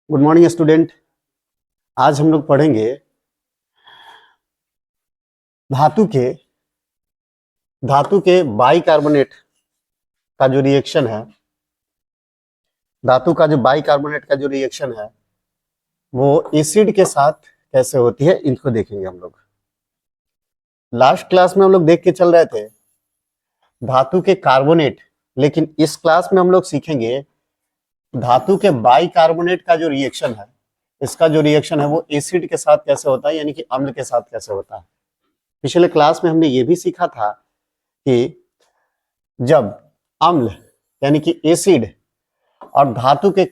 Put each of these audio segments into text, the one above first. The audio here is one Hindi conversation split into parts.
Good morning student. आज हम लोग पढ़ेंगे धातु के बाइकार्बोनेट का जो रिएक्शन है, धातु का जो बाइकार्बोनेट का जो रिएक्शन है वो एसिड के साथ कैसे होती है, इनको देखेंगे हम लोग। लास्ट क्लास में हम लोग देख के चल रहे थे धातु के कार्बोनेट, लेकिन इस क्लास में हम लोग सीखेंगे धातु के बाइकार्बोनेट का जो रिएक्शन है, इसका जो रिएक्शन है वो एसिड के साथ कैसे होता है, यानी कि अम्ल के साथ कैसे होता है। पिछले क्लास में हमने ये भी सीखा था कि जब अम्ल यानी कि एसिड और धातु के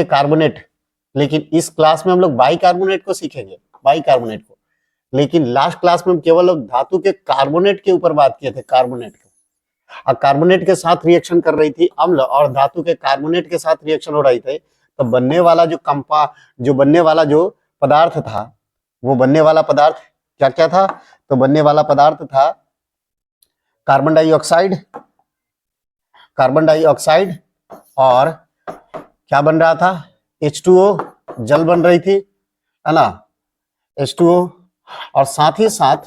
कार्बोनेट, लेकिन इस क्लास में हम लोग बाइकार्बोनेट को सीखेंगे, बाइकार्बोनेट को। लेकिन लास्ट क्लास में हम केवल धातु के कार्बोनेट के ऊपर बात किए थे, कार्बोनेट के। और कार्बोनेट के साथ रिएक्शन कर रही थी अम्ल और धातु के कार्बोनेट के साथ रिएक्शन हो रही थी, तो बनने वाला जो पदार्थ था, वो बनने वाला पदार्थ क्या क्या था? तो बनने वाला पदार्थ था कार्बन डाइऑक्साइड और क्या बन रहा था? H2O, जल बन रही थी, है ना, H2O, और साथ ही साथ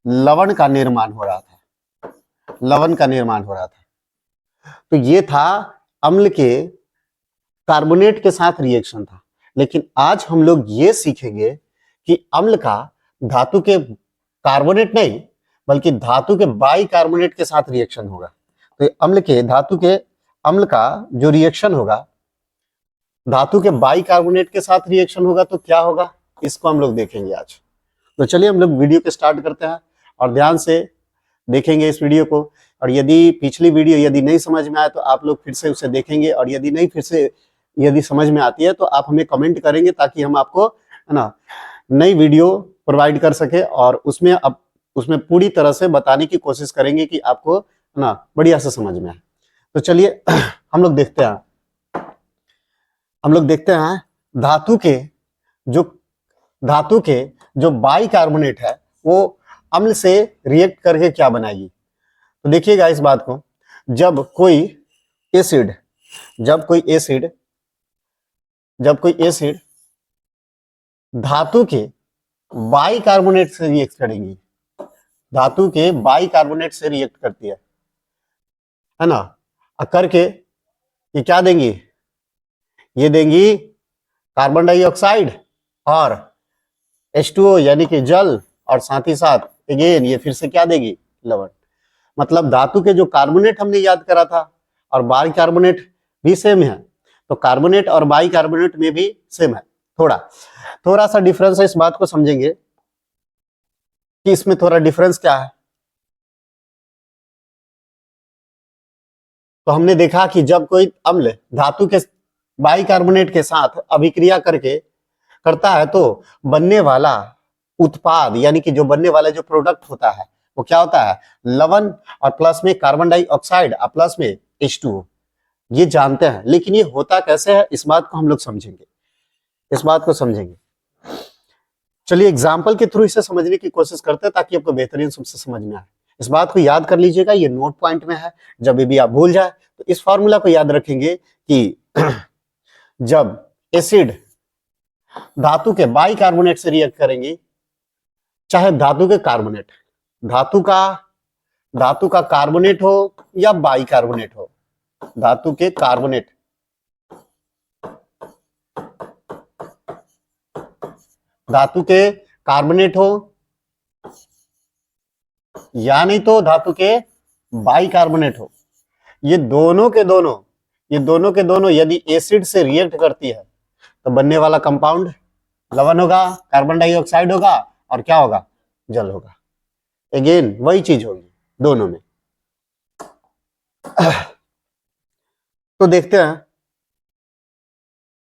लवण का निर्माण हो रहा था, तो ये था अम्ल के कार्बोनेट के साथ रिएक्शन था। लेकिन आज हम लोग ये सीखेंगे कि अम्ल का धातु के कार्बोनेट नहीं बल्कि धातु के बाइकार्बोनेट के साथ रिएक्शन होगा। तो अम्ल का जो रिएक्शन होगा धातु के बाइकार्बोनेट के साथ रिएक्शन होगा, तो क्या होगा, इसको हम लोग देखेंगे आज। तो चलिए हम लोग वीडियो को स्टार्ट करते हैं और ध्यान से देखेंगे इस वीडियो को। और यदि पिछली वीडियो यदि नहीं समझ में आए तो आप लोग फिर से उसे देखेंगे, और यदि समझ में आती है तो आप हमें कमेंट करेंगे, ताकि हम आपको, है ना, नई वीडियो प्रोवाइड कर सके और उसमें पूरी तरह से बताने की कोशिश करेंगे कि आपको, है ना, बढ़िया से समझ में आए। तो चलिए हम लोग देखते हैं धातु के जो बाइकार्बोनेट है वो अम्ल से रिएक्ट करके क्या बनाएगी। तो देखिएगा इस बात को, जब कोई एसिड धातु के बाइकार्बोनेट से रिएक्ट करेंगी, धातु के बाइकार्बोनेट से रिएक्ट करती है ना, करके ये क्या देंगी? ये देंगी कार्बन डाइऑक्साइड और H2O यानी कि जल, और साथ ही साथ अगेन ये फिर से क्या देगी? लवण। मतलब धातु के जो कार्बोनेट हमने याद करा था और बाइकार्बोनेट भी सेम है, तो कार्बोनेट और बाइकार्बोनेट में भी सेम है। थोड़ा सा डिफरेंस है, इस बात को समझेंगे कि इसमें थोड़ा डिफरेंस क्या है। तो हमने देखा कि जब कोई अम्ल धातु के बाइकार्बोनेट के साथ अभिक्रिया करता है तो बनने वाला उत्पाद, यानी कि जो बनने वाला जो प्रोडक्ट होता है वो क्या होता है? लवण, और प्लस में कार्बन डाइऑक्साइड और प्लस में H2O। ये जानते हैं, लेकिन ये होता कैसे है, इस बात को हम लोग समझेंगे, चलिए एग्जाम्पल के थ्रू इसे समझने की कोशिश करते हैं, ताकि आपको बेहतरीन से समझ में आए। इस बात को याद कर लीजिएगा, ये नोट पॉइंट में है। जब भी आप भूल जाए तो इस फॉर्मूला को याद रखेंगे कि जब एसिड धातु के बाइकार्बोनेट से रिएक्ट करेंगी, चाहे धातु का कार्बोनेट हो या बाइकार्बोनेट हो, धातु के कार्बोनेट हो या नहीं तो धातु के बाइकार्बोनेट हो, ये दोनों के दोनों यदि एसिड से रिएक्ट करती है तो बनने वाला कंपाउंड लवण होगा, कार्बन डाइऑक्साइड होगा, और क्या होगा? जल होगा। अगेन वही चीज होगी दोनों में। तो देखते हैं,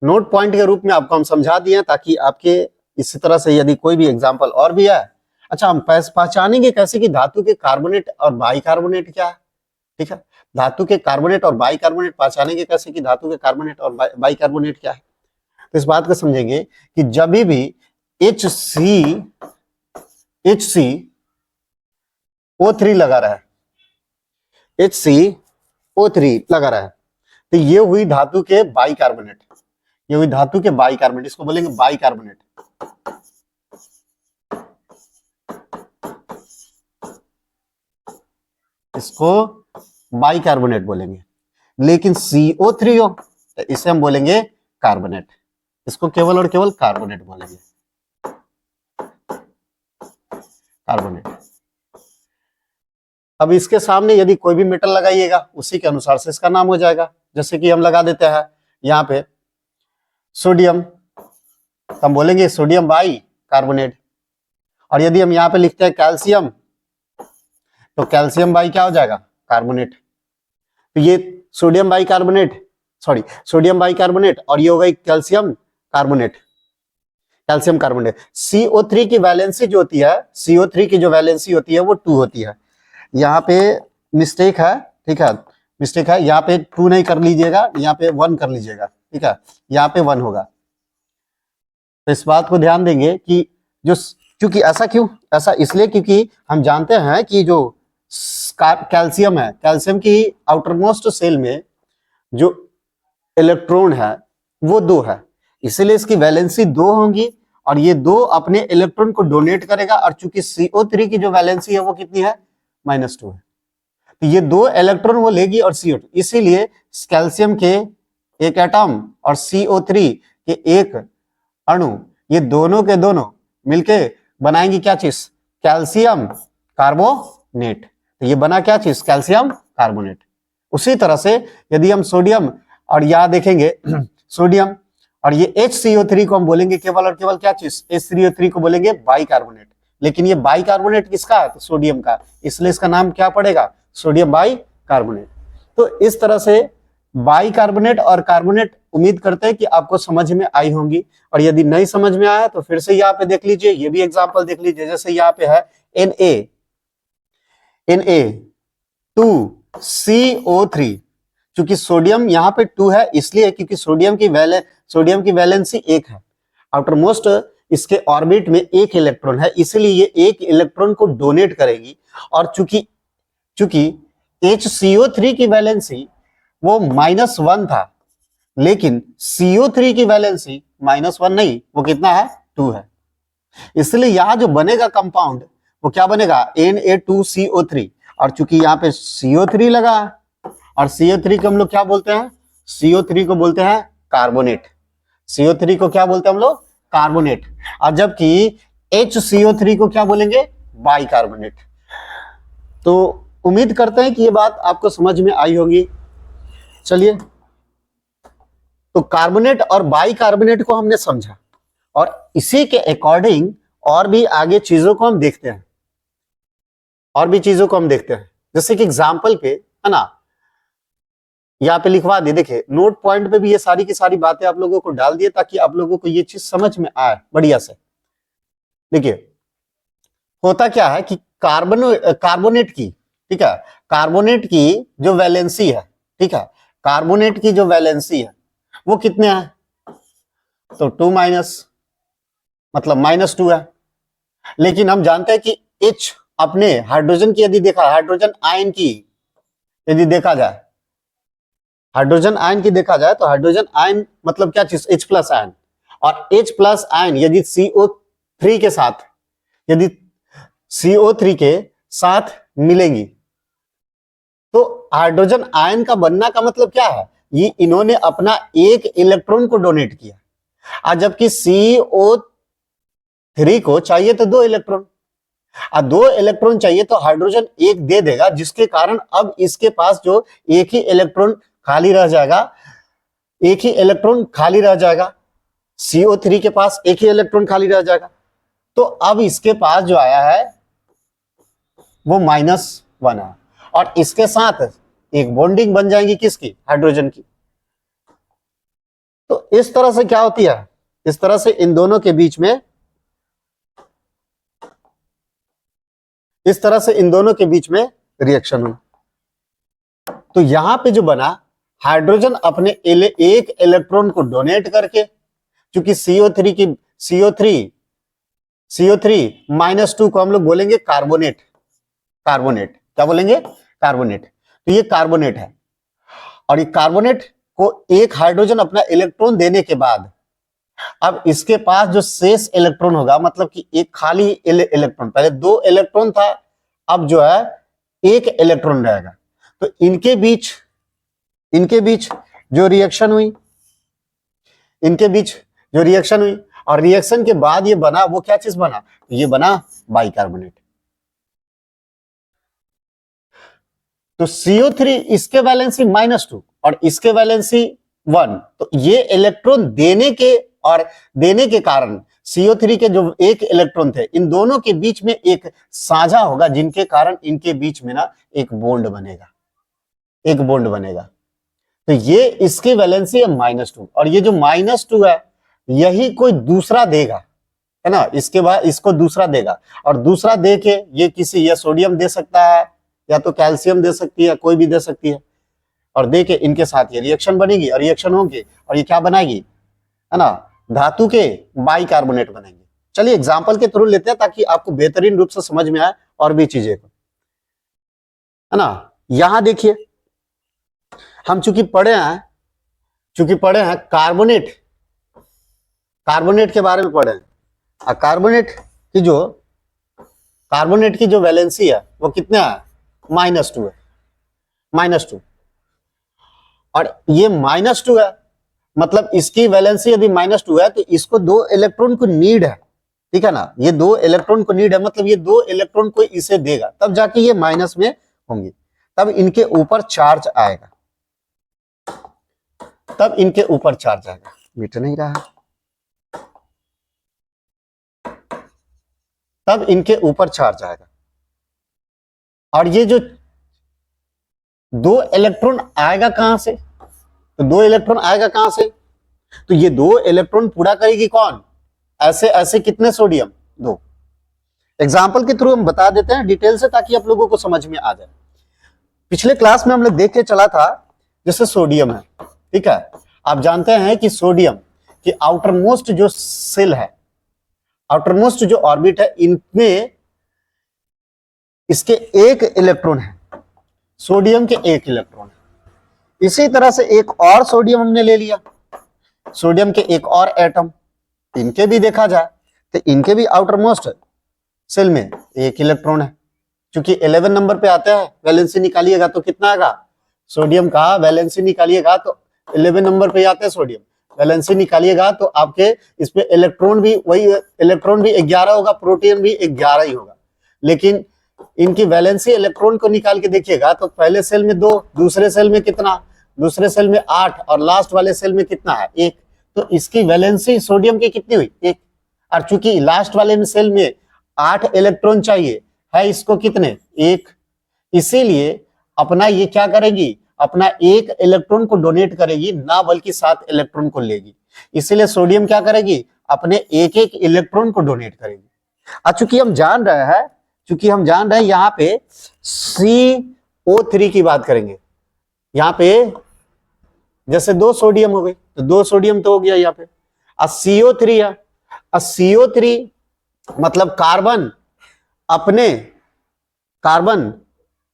नोट पॉइंट के रूप में आपको हम समझा दिए, ताकि आपके इसी तरह से यदि कोई भी एग्जांपल और भी है, अच्छा, हम पहचानेंगे कैसे कि धातु के कार्बोनेट और बाइकार्बोनेट क्या है। ठीक है, धातु के कार्बोनेट और बाइकार्बोनेट पहचानेंगे कैसे कि धातु के कार्बोनेट और बाइकार्बोनेट क्या है। तो इस बात को समझेंगे कि जब भी HCO3 लगा रहा है, तो ये हुई धातु के बाइकार्बोनेट, ये हुई धातु के बाइकार्बोनेट, इसको बोलेंगे बाइकार्बोनेट। इसको बाइकार्बोनेट बोलेंगे। लेकिन CO3 हो तो इसे हम बोलेंगे कार्बोनेट, इसको केवल और केवल कार्बोनेट बोलेंगे, कार्बोनेट। अब इसके सामने यदि कोई भी मेटल लगाइएगा उसी के अनुसार से इसका नाम हो जाएगा। जैसे कि हम लगा देते हैं यहाँ पे सोडियम, तो हम बोलेंगे सोडियम बाई कार्बोनेट। और यदि हम यहाँ पे लिखते हैं कैल्शियम, तो कैल्शियम बाई क्या हो जाएगा, कार्बोनेट। तो ये sodium by carbonate, sorry sodium by carbonate, और ये होगा calcium carbonate, calcium carbonate. CO3 की वैलेंसी जो होती है, CO3 की जो वैलेंसी होती है वो 2 होती है। यहाँ पे मिस्टेक है, ठीक है, मिस्टेक है, यहाँ पे 2 नहीं कर लीजिएगा, यहाँ पे 1 कर लीजिएगा, ठीक है, यहाँ पे 1 होगा। तो इस बात को ध्यान देंगे कि जो, क्योंकि ऐसा क्यों, ऐसा इसलिए क्योंकि हम जानते हैं कि जो कैल्शियम है, कैल्शियम की आउटर मोस्ट सेल में जो इलेक्ट्रॉन है वो 2 है, इसीलिए इसकी वैलेंसी 2 होंगी और ये 2 अपने इलेक्ट्रॉन को डोनेट करेगा। और चूंकि CO3 की जो वैलेंसी है वो कितनी है, -2 है, तो ये 2 इलेक्ट्रॉन वो लेगी और CO2, इसीलिए कैल्शियम के एक एटम और CO3 के एक अणु, ये दोनों के दोनों मिलके बनाएंगे क्या चीज, कैल्शियम कार्बोनेट। तो ये बना क्या चीज, कैल्शियम कार्बोनेट। उसी तरह से यदि हम सोडियम, और यहां देखेंगे सोडियम और ये HCO3 को हम बोलेंगे केवल और केवल क्या चीज, HCO3 को बोलेंगे बाइकार्बोनेट। लेकिन ये बाइकार्बोनेट किसका है, तो सोडियम का, इसलिए इसका नाम क्या पड़ेगा, सोडियम बाइकार्बोनेट। तो इस तरह से बाइकार्बोनेट और कार्बोनेट उम्मीद करते हैं कि आपको समझ में आई होंगी। और यदि नहीं समझ में आया तो फिर से यहाँ पे देख लीजिए, ये भी एग्जांपल देख लीजिए। जैसे यहाँ पे है Na2CO3, क्योंकि सोडियम यहाँ पे 2 है इसलिए क्योंकि सोडियम की वैलेंसी 1 है, आउटर मोस्ट इसके ऑर्बिट में 1 इलेक्ट्रॉन है, इसलिए ये 1 इलेक्ट्रॉन को डोनेट करेगी। और चूंकि HCO3 की वैलेंसी वो -1 था, लेकिन CO3 की वैलेंसी -1 नहीं, वो कितना है, 2 है, इसलिए यहां जो बनेगा कंपाउंड वो क्या बनेगा, Na2CO3। और चूंकि यहाँ पे CO3 लगा और CO3 को हम लोग क्या बोलते हैं, CO3 को बोलते हैं कार्बोनेट, CO3 को क्या बोलते हैं हम लोग, कार्बोनेट। और जबकि HCO3 को क्या बोलेंगे, बाइकार्बोनेट। तो उम्मीद करते हैं कि ये बात आपको समझ में आई होगी। चलिए, तो कार्बोनेट और बाइकार्बोनेट को हमने समझा और इसी के अकॉर्डिंग और भी आगे चीजों को हम देखते हैं, और भी चीजों को हम देखते हैं। जैसे कि एग्जाम्पल पे है ना, यहाँ पे लिखवा दिए, देखिए नोट पॉइंट पे भी ये सारी की सारी बातें आप लोगों को डाल दिए ताकि आप लोगों को ये चीज समझ में आए बढ़िया से। देखिए होता क्या है कि कार्बोनेट की, ठीक है, कार्बोनेट की जो वैलेंसी है, ठीक है, कार्बोनेट की जो वैलेंसी है वो कितने हैं, तो 2 माइनस, मतलब -2 है। लेकिन हम जानते हैं कि H अपने हाइड्रोजन की यदि देखा, हाइड्रोजन आयन की यदि देखा जाए, हाइड्रोजन आयन की देखा जाए तो हाइड्रोजन आयन मतलब क्या चीज, H+ आयन। और H+ आयन यदि CO3 के साथ, यदि CO3 के साथ मिलेंगी तो हाइड्रोजन आयन का बनना का मतलब क्या है, ये इन्होंने अपना 1 इलेक्ट्रॉन को डोनेट किया, और जबकि CO3 को चाहिए तो 2 इलेक्ट्रॉन, और 2 इलेक्ट्रॉन चाहिए तो हाइड्रोजन 1 दे देगा, जिसके कारण अब इसके पास जो 1 ही इलेक्ट्रॉन खाली रह जाएगा, 1 ही इलेक्ट्रॉन खाली रह जाएगा, CO3 के पास 1 ही इलेक्ट्रॉन खाली रह जाएगा। तो अब इसके पास जो आया है वो -1 है, और इसके साथ एक बॉन्डिंग बन जाएगी किसकी, हाइड्रोजन की। तो इस तरह से क्या होती है, इस तरह से इन दोनों के बीच में, इस तरह से इन दोनों के बीच में रिएक्शन हुई। तो यहां पे जो बना, हाइड्रोजन अपने 1 इलेक्ट्रॉन को डोनेट करके, क्योंकि CO3 -2 को हम लोग बोलेंगे कार्बोनेट, कार्बोनेट क्या बोलेंगे, कार्बोनेट। तो ये कार्बोनेट है, और ये कार्बोनेट को एक हाइड्रोजन अपना इलेक्ट्रॉन देने के बाद अब इसके पास जो शेष इलेक्ट्रॉन होगा, मतलब कि एक खाली इलेक्ट्रॉन, पहले 2 इलेक्ट्रॉन था, अब जो है 1 इलेक्ट्रॉन रहेगा। तो इनके बीच जो रिएक्शन हुई, और रिएक्शन के बाद ये बना, वो क्या चीज बना, ये बना बाइकार्बोनेट। तो CO3 इसके वैलेंसी -2 और इसके वैलेंसी 1, तो ये इलेक्ट्रॉन देने के कारण CO3 के जो 1 इलेक्ट्रॉन थे, इन दोनों के बीच में एक साझा होगा, जिनके कारण इनके बीच में ना एक बॉन्ड बनेगा। तो ये इसकी वैलेंसी है -2, और ये जो -2 है यही कोई दूसरा देगा, है ना, इसके बाद इसको दूसरा देगा, और दूसरा दे के ये सोडियम दे सकता है, या तो कैल्शियम दे सकती है, कोई भी दे सकती है, और दे के इनके साथ ये रिएक्शन बनेगी, और रिएक्शन होगी और ये क्या बनाएगी, है ना, धातु के बाइकार्बोनेट बनेंगे। चलिए एग्जाम्पल के थ्रू लेते हैं ताकि आपको बेहतरीन रूप से समझ में आए और भी चीजें को, है ना। यहां देखिए, हम चूंकि पढ़े हैं कार्बोनेट के बारे में पढ़े हैं, और कार्बोनेट की जो वैलेंसी है वो कितना है, -2 है, -2, और ये -2 है, मतलब इसकी वैलेंसी यदि -2 है तो इसको 2 इलेक्ट्रॉन को नीड है, ठीक है ना, ये 2 इलेक्ट्रॉन को नीड है, मतलब ये 2 इलेक्ट्रॉन को इसे देगा, तब जाके ये माइनस में होंगी, तब इनके ऊपर चार्ज आएगा, मिट नहीं रहा है, तब इनके ऊपर चार्ज आएगा, और ये जो 2 इलेक्ट्रॉन आएगा कहां से, तो 2 इलेक्ट्रॉन आएगा कहां से, तो ये 2 इलेक्ट्रॉन पूरा करेगी कौन, ऐसे कितने सोडियम, 2। एग्जाम्पल के थ्रू हम बता देते हैं डिटेल से ताकि आप लोगों को समझ में आ जाए। पिछले क्लास में हम लोग देख के चला था, जैसे सोडियम है, ठीक है, आप जानते हैं कि सोडियम की आउटरमोस्ट जो सेल है, आउटरमोस्ट जो ऑर्बिट है, इनमें इसके 1 इलेक्ट्रॉन है, सोडियम के 1 इलेक्ट्रॉन है। इसी तरह से एक और सोडियम हमने ले लिया, सोडियम के एक और एटम, इनके भी देखा जाए तो इनके भी आउटरमोस्ट सेल में 1 इलेक्ट्रॉन है। क्योंकि 11 नंबर पे आता है, वैलेंसी निकालिएगा तो कितना आएगा, सोडियम का वैलेंसी निकालिएगा तो 11 नंबर पे आता है सोडियम, वैलेंसी निकालिएगा तो आपके इस पे इलेक्ट्रॉन भी 11 होगा, प्रोटॉन भी 11 ही होगा। लेकिन इनकी वैलेंसी इलेक्ट्रॉन को निकाल के देखिएगा तो पहले सेल में 2, दूसरे सेल में कितना, दूसरे सेल में 8, और लास्ट वाले सेल में कितना है, 1। तो इसकी वैलेंसी सोडियम की कितनी हुई, 1। और चूंकि लास्ट वाले में सेल में 8 इलेक्ट्रॉन चाहिए है, इसको कितने, 1। इसीलिए अपना ये क्या करेगी, अपना 1 इलेक्ट्रॉन को डोनेट करेगी, ना बल्कि 7 इलेक्ट्रॉन को लेगी। इसीलिए सोडियम क्या करेगी, अपने 1 इलेक्ट्रॉन को डोनेट करेगी। और चूंकि हम जान रहे हैं यहाँ पे CO3 की बात करेंगे, यहाँ पे जैसे 2 सोडियम हो गए तो 2 सोडियम तो हो गया यहाँ पे, और CO3 है, और CO3 मतलब कार्बन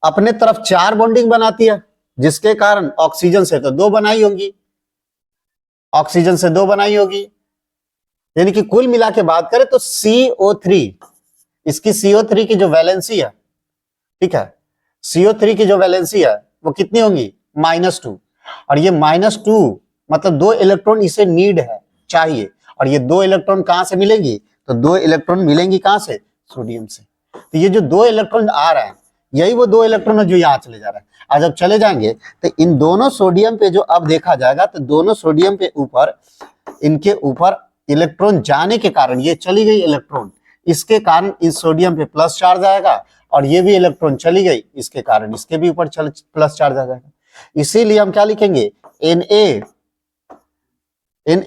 अपने तरफ 4 बॉन्डिंग बनाती है, जिसके कारण ऑक्सीजन से तो 2 बनाई होगी, यानी कि कुल मिला के बात करें तो CO3, इसकी CO3 की जो वैलेंसी है, ठीक है, CO3 की जो वैलेंसी है वो कितनी होगी, -2। और ये -2 मतलब 2 इलेक्ट्रॉन इसे नीड है, चाहिए, और ये 2 इलेक्ट्रॉन कहां से मिलेंगी, तो 2 इलेक्ट्रॉन मिलेंगी कहां से, सोडियम से। तो ये जो 2 इलेक्ट्रॉन आ रहा है, यही वो 2 इलेक्ट्रॉन है जो यहाँ चले जा रहा है। और जब चले जाएंगे तो इन दोनों सोडियम पे जो अब देखा जाएगा, तो दोनों सोडियम पे ऊपर, इनके ऊपर इलेक्ट्रॉन जाने के कारण, ये चली गई इलेक्ट्रॉन, इसके कारण इस सोडियम पे प्लस चार्ज आएगा, और ये भी इलेक्ट्रॉन चली गई, इसके कारण इसके भी ऊपर प्लस चार्ज आ जाएगा। इसीलिए हम क्या लिखेंगे, Na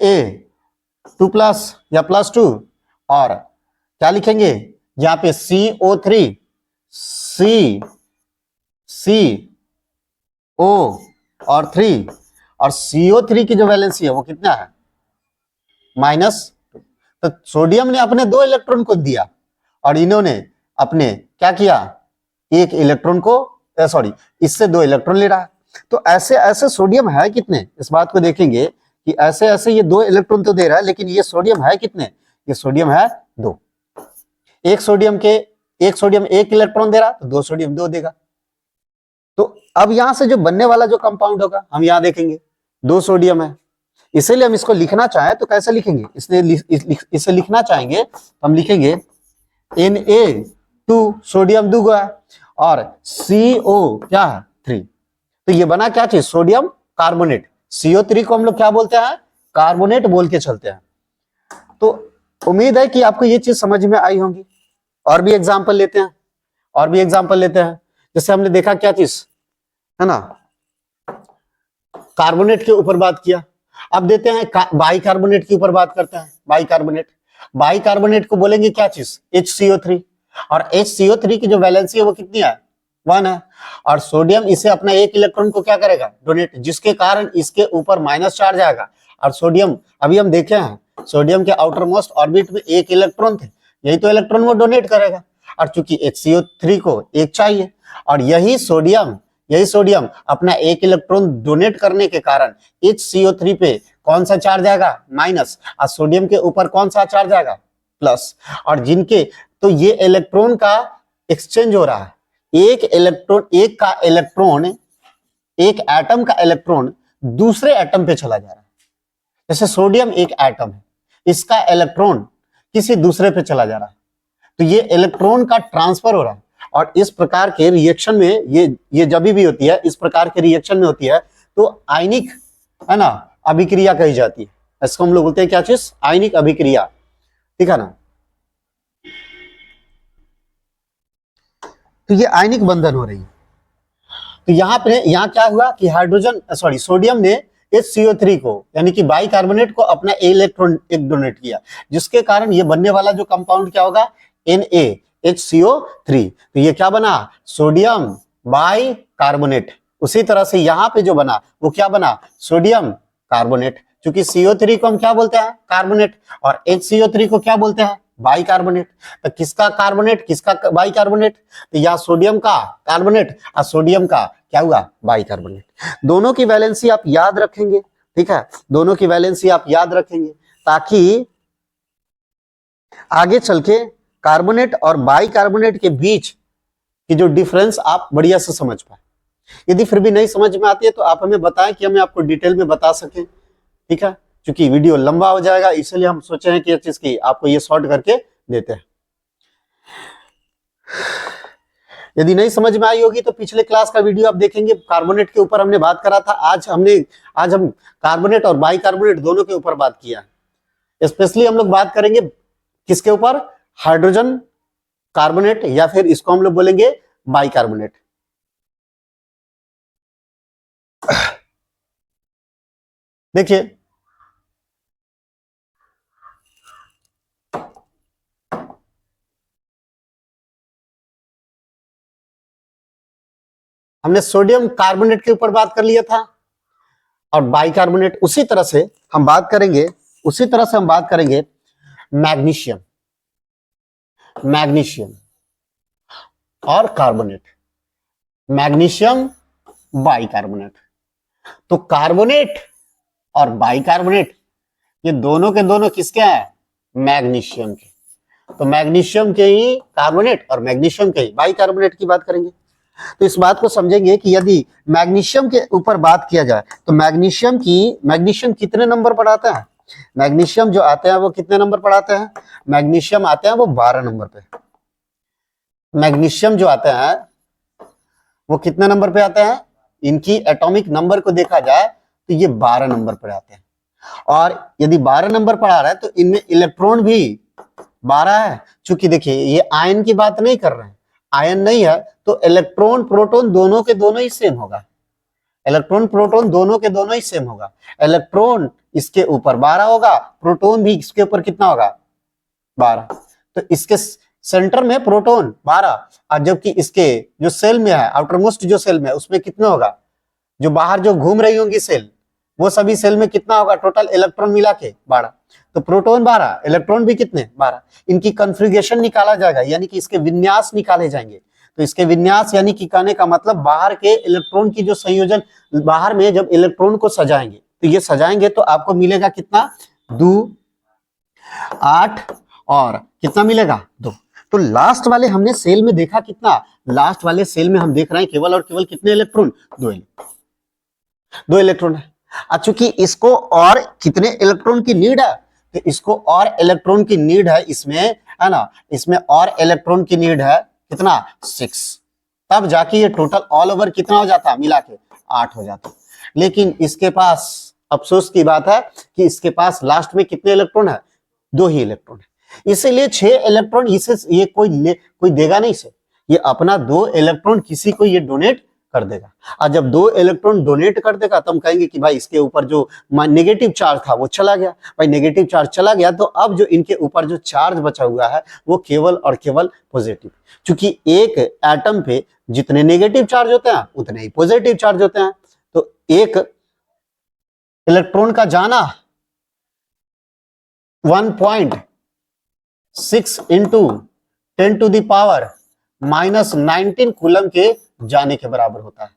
2+ या +2, और क्या लिखेंगे यहाँ पे CO3 CO और 3, और CO3 की जो वैलेंसी है वो कितना है, -2। तो सोडियम ने अपने 2 इलेक्ट्रॉन को दिया, और इन्होंने अपने क्या किया, 1 इलेक्ट्रॉन को, इससे 2 इलेक्ट्रॉन ले रहा है। तो ऐसे ऐसे सोडियम है कितने, इस बात को देखेंगे कि ऐसे ऐसे ये 2 इलेक्ट्रॉन तो दे रहा है, लेकिन ये सोडियम है कितने, ये सोडियम है 2। एक सोडियम 1 इलेक्ट्रॉन दे रहा तो 2 सोडियम 2 देगा। तो अब यहां से जो बनने वाला जो कंपाउंड होगा हम यहां देखेंगे 2 सोडियम है, इसीलिए हम इसको लिखना चाहें तो कैसे लिखेंगे, इसलिए इसे लिखना चाहेंगे तो हम लिखेंगे Na2 सोडियम 2 है और CO क्या है 3। तो ये बना क्या चीज, सोडियम कार्बोनेट। CO3 को हम लोग क्या बोलते हैं, कार्बोनेट बोल के चलते हैं। तो उम्मीद है कि आपको ये चीज समझ में आई होंगी। और भी एग्जांपल लेते हैं, जैसे हमने देखा क्या चीज है ना, कार्बोनेट के ऊपर बात किया। अब देते हैं बाइकार्बोनेट के ऊपर बात करते हैं। बाइकार्बोनेट को बोलेंगे क्या चीज, HCO3। और HCO3 की जो वैलेंसी है वो कितनी है, 1 है। और सोडियम इसे अपना 1 इलेक्ट्रॉन को क्या करेगा, डोनेट, जिसके कारण इसके ऊपर माइनस चार्ज आएगा। और सोडियम अभी हम देखे हैं, सोडियम के आउटर मोस्ट ऑर्बिट में 1 इलेक्ट्रॉन थे, यही तो इलेक्ट्रॉन वो डोनेट करेगा। और चूंकि HCO3 को 1 चाहिए और यही सोडियम अपना 1 इलेक्ट्रॉन डोनेट करने के कारण HCO3 पे कौन सा चार्ज आएगा, माइनस, और सोडियम के ऊपर कौन सा चार्ज आएगा, प्लस। और जिनके तो ये इलेक्ट्रॉन का एक्सचेंज हो रहा है, एक एटम का इलेक्ट्रॉन दूसरे एटम पे चला जा रहा है। जैसे सोडियम एक एटम है, इसका इलेक्ट्रॉन किसी दूसरे पे चला जा रहा है, तो ये इलेक्ट्रॉन का ट्रांसफर हो रहा है। और इस प्रकार के रिएक्शन में ये जब भी होती है, इस प्रकार के रिएक्शन में होती है तो आयनिक है ना अभिक्रिया कही जाती है। इसको हम लोग बोलते हैं क्या चीज, आयनिक अभिक्रिया, ठीक है ना। तो ये आयनिक बंधन हो रही है। तो यहाँ क्या हुआ कि सोडियम ने HCO3 को यानी कि बाइकार्बोनेट को अपना इलेक्ट्रॉन एक डोनेट किया, जिसके कारण ये बनने वाला जो कंपाउंड क्या होगा, NaHCO3। तो ये क्या बना, सोडियम बाइकार्बोनेट। उसी तरह से यहाँ पे जो बना वो क्या बना, सोडियम कार्बोनेट। क्योंकि CO3 को हम क्या बोलते हैं, कार्बोनेट, और HCO3 को क्या बोलते हैं, बाइकार्बोनेट। तो किसका कार्बोनेट किसका बाइकार्बोनेट, तो या सोडियम का कार्बोनेट और सोडियम का क्या हुआ, बाइकार्बोनेट। दोनों की वैलेंसी आप याद रखेंगे, ठीक है, दोनों की वैलेंसी आप याद रखेंगे ताकि आगे चल के कार्बोनेट और बाइकार्बोनेट के बीच की जो डिफरेंस आप बढ़िया से समझ पाए। यदि फिर भी नहीं समझ में आती है तो आप हमें बताएं कि हमें आपको डिटेल में बता सकें, ठीक है। क्योंकि वीडियो लंबा हो जाएगा, इसलिए हम सोचे हैं कि ये चीज की आपको ये शॉर्ट करके देते हैं। यदि नहीं समझ में आई होगी तो पिछले क्लास का वीडियो आप देखेंगे, कार्बोनेट के ऊपर हमने बात करा था। आज हम कार्बोनेट और बाइकार्बोनेट दोनों के ऊपर बात किया। स्पेशली हम लोग बात करेंगे किसके ऊपर, हाइड्रोजन कार्बोनेट, या फिर इसको हम लोग बोलेंगे बाइकार्बोनेट। देखिए हमने सोडियम कार्बोनेट के ऊपर बात कर लिया था और बाइकार्बोनेट। उसी तरह से हम बात करेंगे मैग्नीशियम और कार्बोनेट, मैग्नीशियम बाइकार्बोनेट। तो कार्बोनेट और बाइकार्बोनेट ये दोनों के दोनों किसके हैं, मैग्नीशियम के। तो मैग्नीशियम के ही कार्बोनेट और मैग्नीशियम के ही बाइकार्बोनेट की बात करेंगे। तो इस बात को समझेंगे कि यदि मैग्नीशियम के ऊपर बात किया जाए तो मैग्नीशियम कितने नंबर पर आता है, मैग्नीशियम जो आते हैं वो कितने नंबर पर आते हैं, मैग्नीशियम आते हैं वो 12 नंबर पे। मैग्नीशियम जो आते हैं वो कितने नंबर पे आते हैं, इनकी एटॉमिक नंबर को देखा जाए तो ये 12 नंबर पर आते हैं। और यदि 12 नंबर पर आ रहा है तो इनमें इलेक्ट्रॉन भी 12 है। चूंकि देखिए ये आयन की बात नहीं कर रहे हैं, आयन नहीं है तो इलेक्ट्रॉन प्रोटॉन दोनों के दोनों ही सेम होगा, इलेक्ट्रॉन प्रोटॉन दोनों के दोनों ही सेम होगा। इलेक्ट्रॉन इसके ऊपर 12 होगा, प्रोटॉन भी इसके ऊपर कितना होगा, 12। तो इसके सेंटर में प्रोटॉन 12, और जबकि इसके जो सेल में है, आउटरमोस्ट जो सेल में है उसमें कितना होगा, जो बाहर जो घूम रही होंगी सेल, वो सभी सेल में कितना होगा, टोटल इलेक्ट्रॉन मिला के 12। तो प्रोटॉन 12, इलेक्ट्रॉन भी कितने, 12। इनकी कॉन्फ़िगरेशन निकाला जाएगा, यानी कि इसके विन्यास निकाले जाएंगे। तो इसके विन्यास यानी कि कहने का मतलब बाहर के इलेक्ट्रॉन की जो संयोजन बाहर में जब इलेक्ट्रॉन को सजाएंगे तो ये सजाएंगे तो आपको मिलेगा कितना 2 8 और कितना मिलेगा 2। तो लास्ट वाले हमने सेल में देखा कितना, लास्ट वाले सेल में हम देख रहे हैं केवल और केवल कितने इलेक्ट्रॉन, 2 इलेक्ट्रॉन है। अब चूंकि इसको और कितने इलेक्ट्रॉन की नीड है, तो इसको और इलेक्ट्रॉन की नीड है इसमें, है ना, इसमें और इलेक्ट्रॉन की नीड है कितना 6, तब जाके ये टोटल ऑल ओवर कितना हो जाता मिला के 8 हो जाता। लेकिन इसके पास अफसोस की बात है कि इसके पास लास्ट में कितने इलेक्ट्रॉन है, 2 ही इलेक्ट्रॉन है, इसीलिए 6 इलेक्ट्रॉन इसे ये कोई देगा नहीं इसे, ये अपना 2 इलेक्ट्रॉन किसी को ये डोनेट कर देगा। और जब 2 इलेक्ट्रॉन डोनेट कर देगा तो हम कहेंगे कि भाई इसके ऊपर जो नेगेटिव चार्ज था वो चला गया, भाई नेगेटिव चार्ज चला गया तो अब जो इनके ऊपर जो चार्ज बचा हुआ है वो केवल और केवल पॉजिटिव। क्योंकि एक एटम पे जितने नेगेटिव चार्ज होते हैं उतने ही पॉजिटिव चार्ज होते हैं, तो एक इलेक्ट्रॉन का जाना 1.6 इंटू 10⁻⁻⁹ कूलम के जाने के बराबर होता है।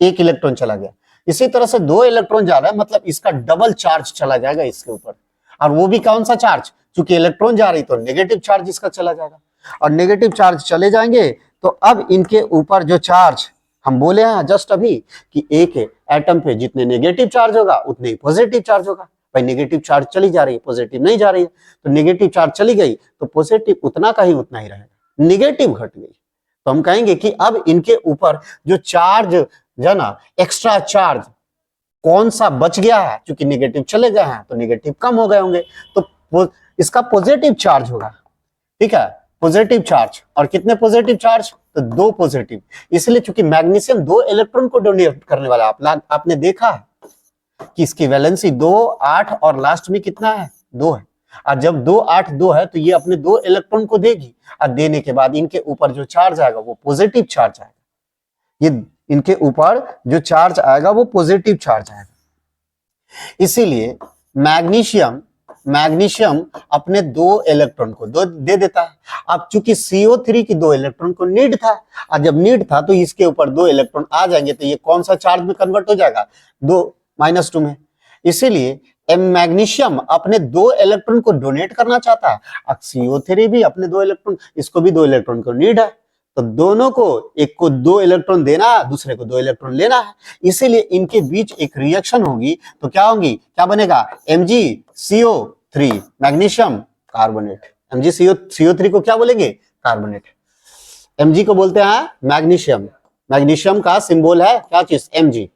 एक इलेक्ट्रॉन चला गया, इसी तरह से 2 इलेक्ट्रॉन जा रहा है, मतलब इसका डबल चार्ज चला जाएगा इसके ऊपर, और वो भी कौन सा चार्ज, क्योंकि इलेक्ट्रॉन जा रही तो नेगेटिव चार्ज इसका चला जाएगा, और नेगेटिव चार्ज चले जाएंगे तो अब इनके ऊपर जो चार्ज हम बोले हैं जस्ट अभी कि एक एटम पे जितने नेगेटिव चार्ज होगा उतने ही पॉजिटिव चार्ज होगा। भाई नेगेटिव चार्ज चली जा रही है, पॉजिटिव नहीं जा रही है, तो नेगेटिव चार्ज चली गई तो पॉजिटिव उतना का ही उतना ही रहेगा, नेगेटिव घट गई तो हम कहेंगे कि अब इनके ऊपर जो चार्ज है ना, एक्स्ट्रा चार्ज कौन सा बच गया है, क्योंकि नेगेटिव चले गए हैं तो नेगेटिव कम हो गए होंगे, तो इसका पॉजिटिव चार्ज होगा, ठीक है, पॉजिटिव चार्ज। और कितने पॉजिटिव चार्ज, तो 2 पॉजिटिव, इसलिए चूंकि मैग्नीशियम 2 इलेक्ट्रॉन को डोनेट करने वाला आपने देखा है कि इसकी वैलेंसी 2 8 और लास्ट में कितना है 2 है, और जब 2 8 2 है तो ये अपने 2 इलेक्ट्रॉन को देगी, और देने के बाद इनके ऊपर जो चार्ज आएगा वो पॉजिटिव चार्ज आएगा, ये इनके ऊपर जो चार्ज आएगा वो पॉजिटिव चार्ज आएगा। इसीलिए मैग्नीशियम अपने 2 इलेक्ट्रॉन को दे देता है। अब चूंकि CO3 की 2 इलेक्ट्रॉन को नीड था, और जब नीड था तो इसके ऊपर 2 इलेक्ट्रॉन आ जाएंगे तो ये कौन सा चार्ज में कन्वर्ट हो जाएगा, 2-2 में। इसीलिए मैग्नीशियम अपने 2 इलेक्ट्रॉन को डोनेट करना चाहता है, और CO3 भी अपने 2 इलेक्ट्रॉन, इसको भी 2 इलेक्ट्रॉन को नीड है, तो दोनों को, एक को 2 इलेक्ट्रॉन देना है, दूसरे को 2 इलेक्ट्रॉन लेना है, इसीलिए इनके बीच एक रिएक्शन होगी, तो क्या होगी, क्या बनेगा, MgCO3 मैग्नीशियम कार्बोनेट। MgCO3 को क्या बोलेंगे, कार्बोनेट। Mg को बोलते हैं मैग्नीशियम, मैग्नीशियम का सिंबल है क्या चीज, Mg,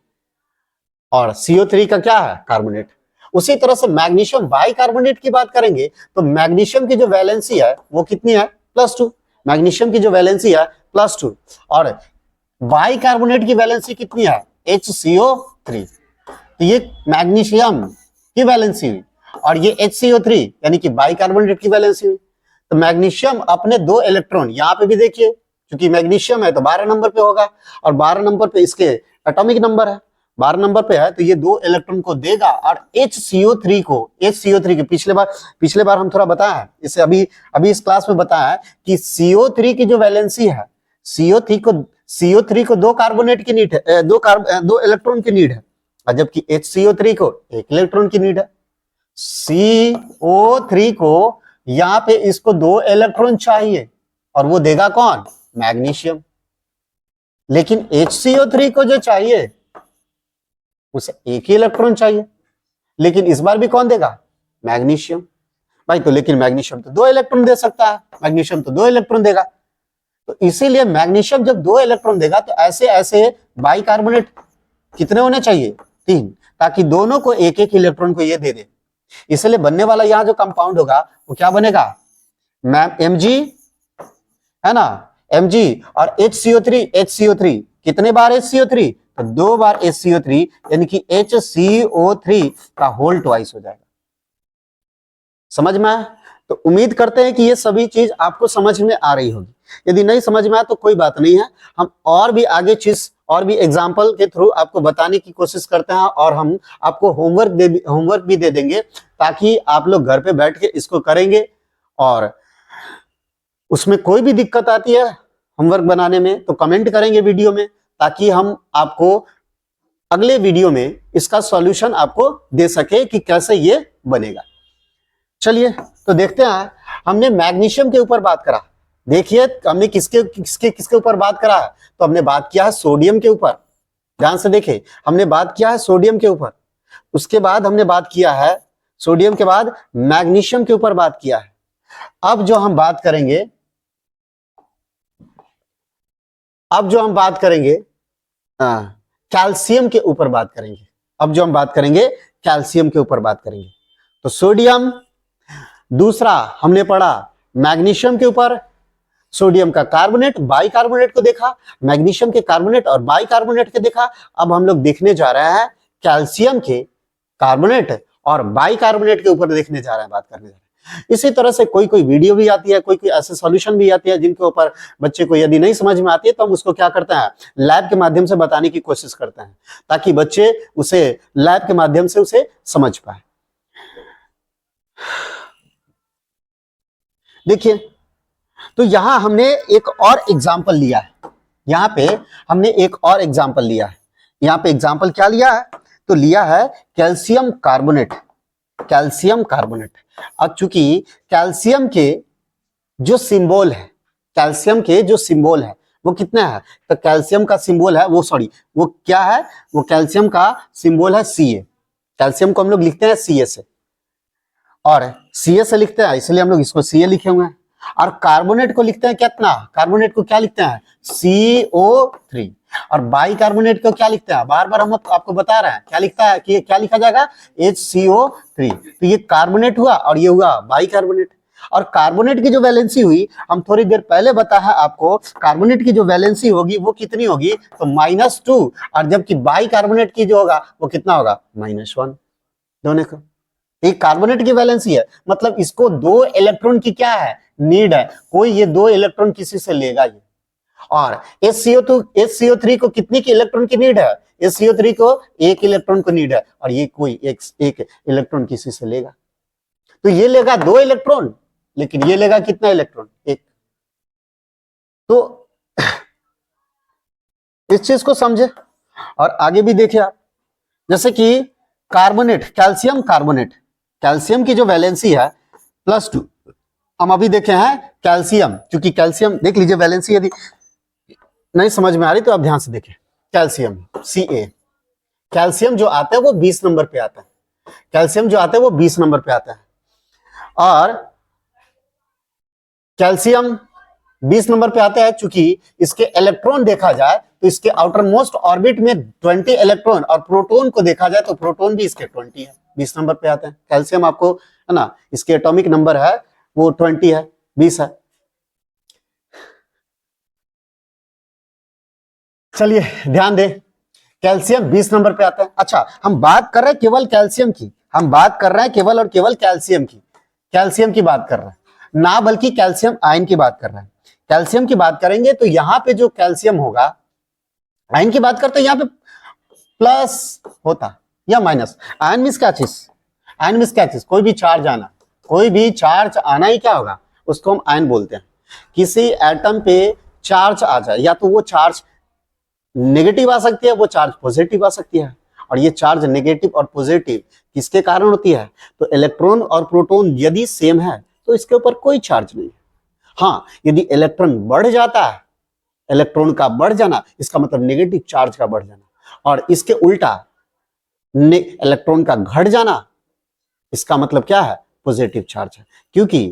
और CO3 का क्या है, कार्बोनेट। उसी तरह से मैग्नीशियम बाइकार्बोनेट की बात करेंगे तो मैग्नीशियम की जो वैलेंसी है वो कितनी है, +2, मैग्नीशियम की जो वैलेंसी है +2, और बाइकार्बोनेट की वैलेंसी कितनी है, HCO3, तो ये मैग्नीशियम की वैलेंसी हुई, और ये HCO3 यानी कि बाइकार्बोनेट की वैलेंसी हुई। तो मैग्नीशियम अपने 2 इलेक्ट्रॉन, यहाँ पे भी देखिए क्योंकि मैग्नीशियम है तो 12 नंबर पे होगा, और 12 नंबर पे इसके एटॉमिक नंबर है, 12 नंबर पे है, तो ये 2 इलेक्ट्रॉन को देगा, और HCO3 के पिछले बार हम थोड़ा बताया, इसे अभी इस क्लास में बताया कि CO3 की जो वैलेंसी है, CO3 को 2 कार्बोनेट की नीड है, 2 इलेक्ट्रॉन की नीड है, और जबकि HCO3 को 1 इलेक्ट्रॉन की नीड है। CO3 को यहाँ पे इसको 2 इलेक्ट्रॉन चाहिए, और वो देगा कौन, मैग्नीशियम। लेकिन HCO3 को जो चाहिए उसे 1 ही इलेक्ट्रॉन चाहिए, लेकिन इस बार भी कौन देगा, मैग्नीशियम। भाई तो लेकिन मैग्नीशियम तो 2 इलेक्ट्रॉन दे सकता है, मैग्नीशियम तो 2 इलेक्ट्रॉन देगा, तो इसीलिए मैग्नीशियम जब 2 इलेक्ट्रॉन देगा तो ऐसे बाइकार्बोनेट कितने होने चाहिए, 3, ताकि दोनों को 1-1 इलेक्ट्रॉन को ये दे दे। इसलिए बनने वाला यहाँ जो कंपाउंड होगा वो क्या बनेगा, Mg है ना, Mg और HCO3 कितने बार HCO3, तो 2 बार HCO3 यानी कि HCO3 का होल ट्वाइस हो जाएगा। समझ में आया? तो उम्मीद करते हैं कि ये सभी चीज आपको समझ में आ रही होगी। यदि नहीं समझ में आया तो कोई बात नहीं है, हम और भी आगे चीज और भी एग्जाम्पल के थ्रू आपको बताने की कोशिश करते हैं, और हम आपको होमवर्क भी दे देंगे, ताकि आप लोग घर पे बैठ के इसको करेंगे, और उसमें कोई भी दिक्कत आती है होमवर्क बनाने में तो कमेंट करेंगे वीडियो में, ताकि हम आपको अगले वीडियो में इसका सॉल्यूशन आपको दे सके कि कैसे ये बनेगा। चलिए तो देखते हैं, हमने मैग्नीशियम के ऊपर बात करा। देखिए हमने किसके किसके किसके ऊपर बात करा है, तो हमने बात किया है सोडियम के ऊपर। ध्यान से देखें, हमने बात किया है सोडियम के ऊपर, उसके बाद हमने बात किया है सोडियम के बाद मैग्नीशियम के ऊपर बात किया है। अब जो हम बात करेंगे, कैल्शियम के ऊपर बात करेंगे। अब जो हम बात करेंगे कैल्शियम के ऊपर बात करेंगे। तो सोडियम, दूसरा हमने पढ़ा मैग्नीशियम के ऊपर, सोडियम का कार्बोनेट बाइकार्बोनेट को देखा, मैग्नीशियम के कार्बोनेट और बाइकार्बोनेट के देखा। अब हम लोग देखने जा रहे हैं कैल्शियम के कार्बोनेट और बाइकार्बोनेट के ऊपर देखने जा रहे हैं, बात करने जा रहे हैं। इसी तरह से कोई कोई वीडियो भी आती है, कोई कोई ऐसे सॉल्यूशन भी आती है जिनके ऊपर बच्चे को यदि नहीं समझ में आती है तो हम उसको क्या करते हैं, लैब के माध्यम से बताने की कोशिश करते हैं, ताकि बच्चे उसे लैब के माध्यम से उसे समझ पाए। देखिए तो यहां हमने एक और एग्जाम्पल लिया है, यहां पे हमने एक और एग्जाम्पल लिया है। यहां पे एग्जाम्पल क्या लिया है, तो लिया है कैल्शियम कार्बोनेट। कैल्शियम कार्बोनेट, अब चूंकि कैल्शियम के जो सिंबल है, कैल्शियम के जो सिंबल है वो कितना है, तो कैल्शियम का सिंबल है वो क्या है, वो कैल्शियम का सिंबल है Ca। कैल्शियम को हम लोग लिखते हैं Ca से, और Ca से लिखते हैं इसलिए हम लोग इसको Ca लिखे हुए हैं। और कार्बोनेट को लिखते हैं कितना, कार्बोनेट को क्या लिखते हैं CO3। और बाइकार्बोनेट को क्या लिखते हैं, बार बार हम आपको बता रहे हैं क्या लिखता है, कि क्या लिखा जाएगा HCO3। तो ये कार्बोनेट हुआ और ये हुआ बाइकार्बोनेट। और कार्बोनेट की जो वैलेंसी हुई, हम थोड़ी देर पहले बताया आपको, कार्बोनेट की जो वैलेंसी होगी वो कितनी होगी, तो -2, और जबकि बाइकार्बोनेट की जो होगा वो कितना होगा, -1। दोनों को एक कार्बोनेट की वैलेंसी है, मतलब इसको 2 इलेक्ट्रॉन की क्या है, नीड है, कोई ये 2 इलेक्ट्रॉन किसी से लेगा ये। और HCO3 को कितनी की इलेक्ट्रॉन की नीड है, HCO3 को 1 इलेक्ट्रॉन को नीड है, और ये कोई एक इलेक्ट्रॉन किसी से लेगा। तो ये लेगा 2 इलेक्ट्रॉन, लेकिन ये लेगा कितना इलेक्ट्रॉन, 1। तो इस चीज को समझे और आगे भी देखिए आप, जैसे कि कार्बोनेट, कैल्शियम कार्बोनेट, कैल्शियम की जो वैलेंसी है +2। हम अभी देखे हैं कैल्शियम, क्योंकि कैल्शियम देख लीजिए वैलेंसी, यदि नहीं समझ में आ रही तो आप ध्यान से देखें। कैल्शियम Ca, कैल्शियम जो आता है वो 20 नंबर पे आता है, कैल्शियम जो आता है वो 20 नंबर पे आता है। और कैल्शियम 20 नंबर पे आता है, चूंकि इसके इलेक्ट्रॉन देखा जाए तो इसके आउटर मोस्ट ऑर्बिट में 20 इलेक्ट्रॉन, और प्रोटॉन को देखा जाए तो प्रोटॉन भी इसके 20 है, 20 नंबर पे आते हैं। कैल्शियम आपको है ना, इसके एटॉमिक नंबर है वो 20 है, 20 है। चलिए ध्यान दें, कैल्शियम 20 नंबर पे आता है। अच्छा, हम बात कर रहे हैं केवल कैल्शियम की, हम बात कर रहे हैं केवल और केवल कैल्शियम की, कैल्शियम की बात कर रहे हैं ना, बल्कि कैल्शियम आयन की बात कर रहे हैं। कैल्शियम की बात करेंगे तो यहां पे जो कैल्शियम होगा, आयन की बात करते हैं, यहां पे प्लस होता या माइनस। आयन मींस क्या चीज, आयन मींस क्या चीज, कोई भी चार्ज आना, कोई भी चार्ज आना ही क्या होगा, उसको हम आयन बोलते हैं। किसी एटम पे चार्ज आ जाए, या तो वो चार्ज नेगेटिव आ सकती है, वो चार्ज पॉजिटिव आ सकती है। और ये चार्ज नेगेटिव और पॉजिटिव किसके कारण होती है, तो इलेक्ट्रॉन और प्रोटॉन यदि सेम है तो इसके ऊपर कोई चार्ज नहीं है। हाँ, यदि इलेक्ट्रॉन बढ़ जाता है, इलेक्ट्रॉन का बढ़ जाना इसका मतलब नेगेटिव चार्ज का बढ़ जाना, और इसके उल्टा इलेक्ट्रॉन का घट जाना इसका मतलब क्या है, पॉजिटिव चार्ज है। क्योंकि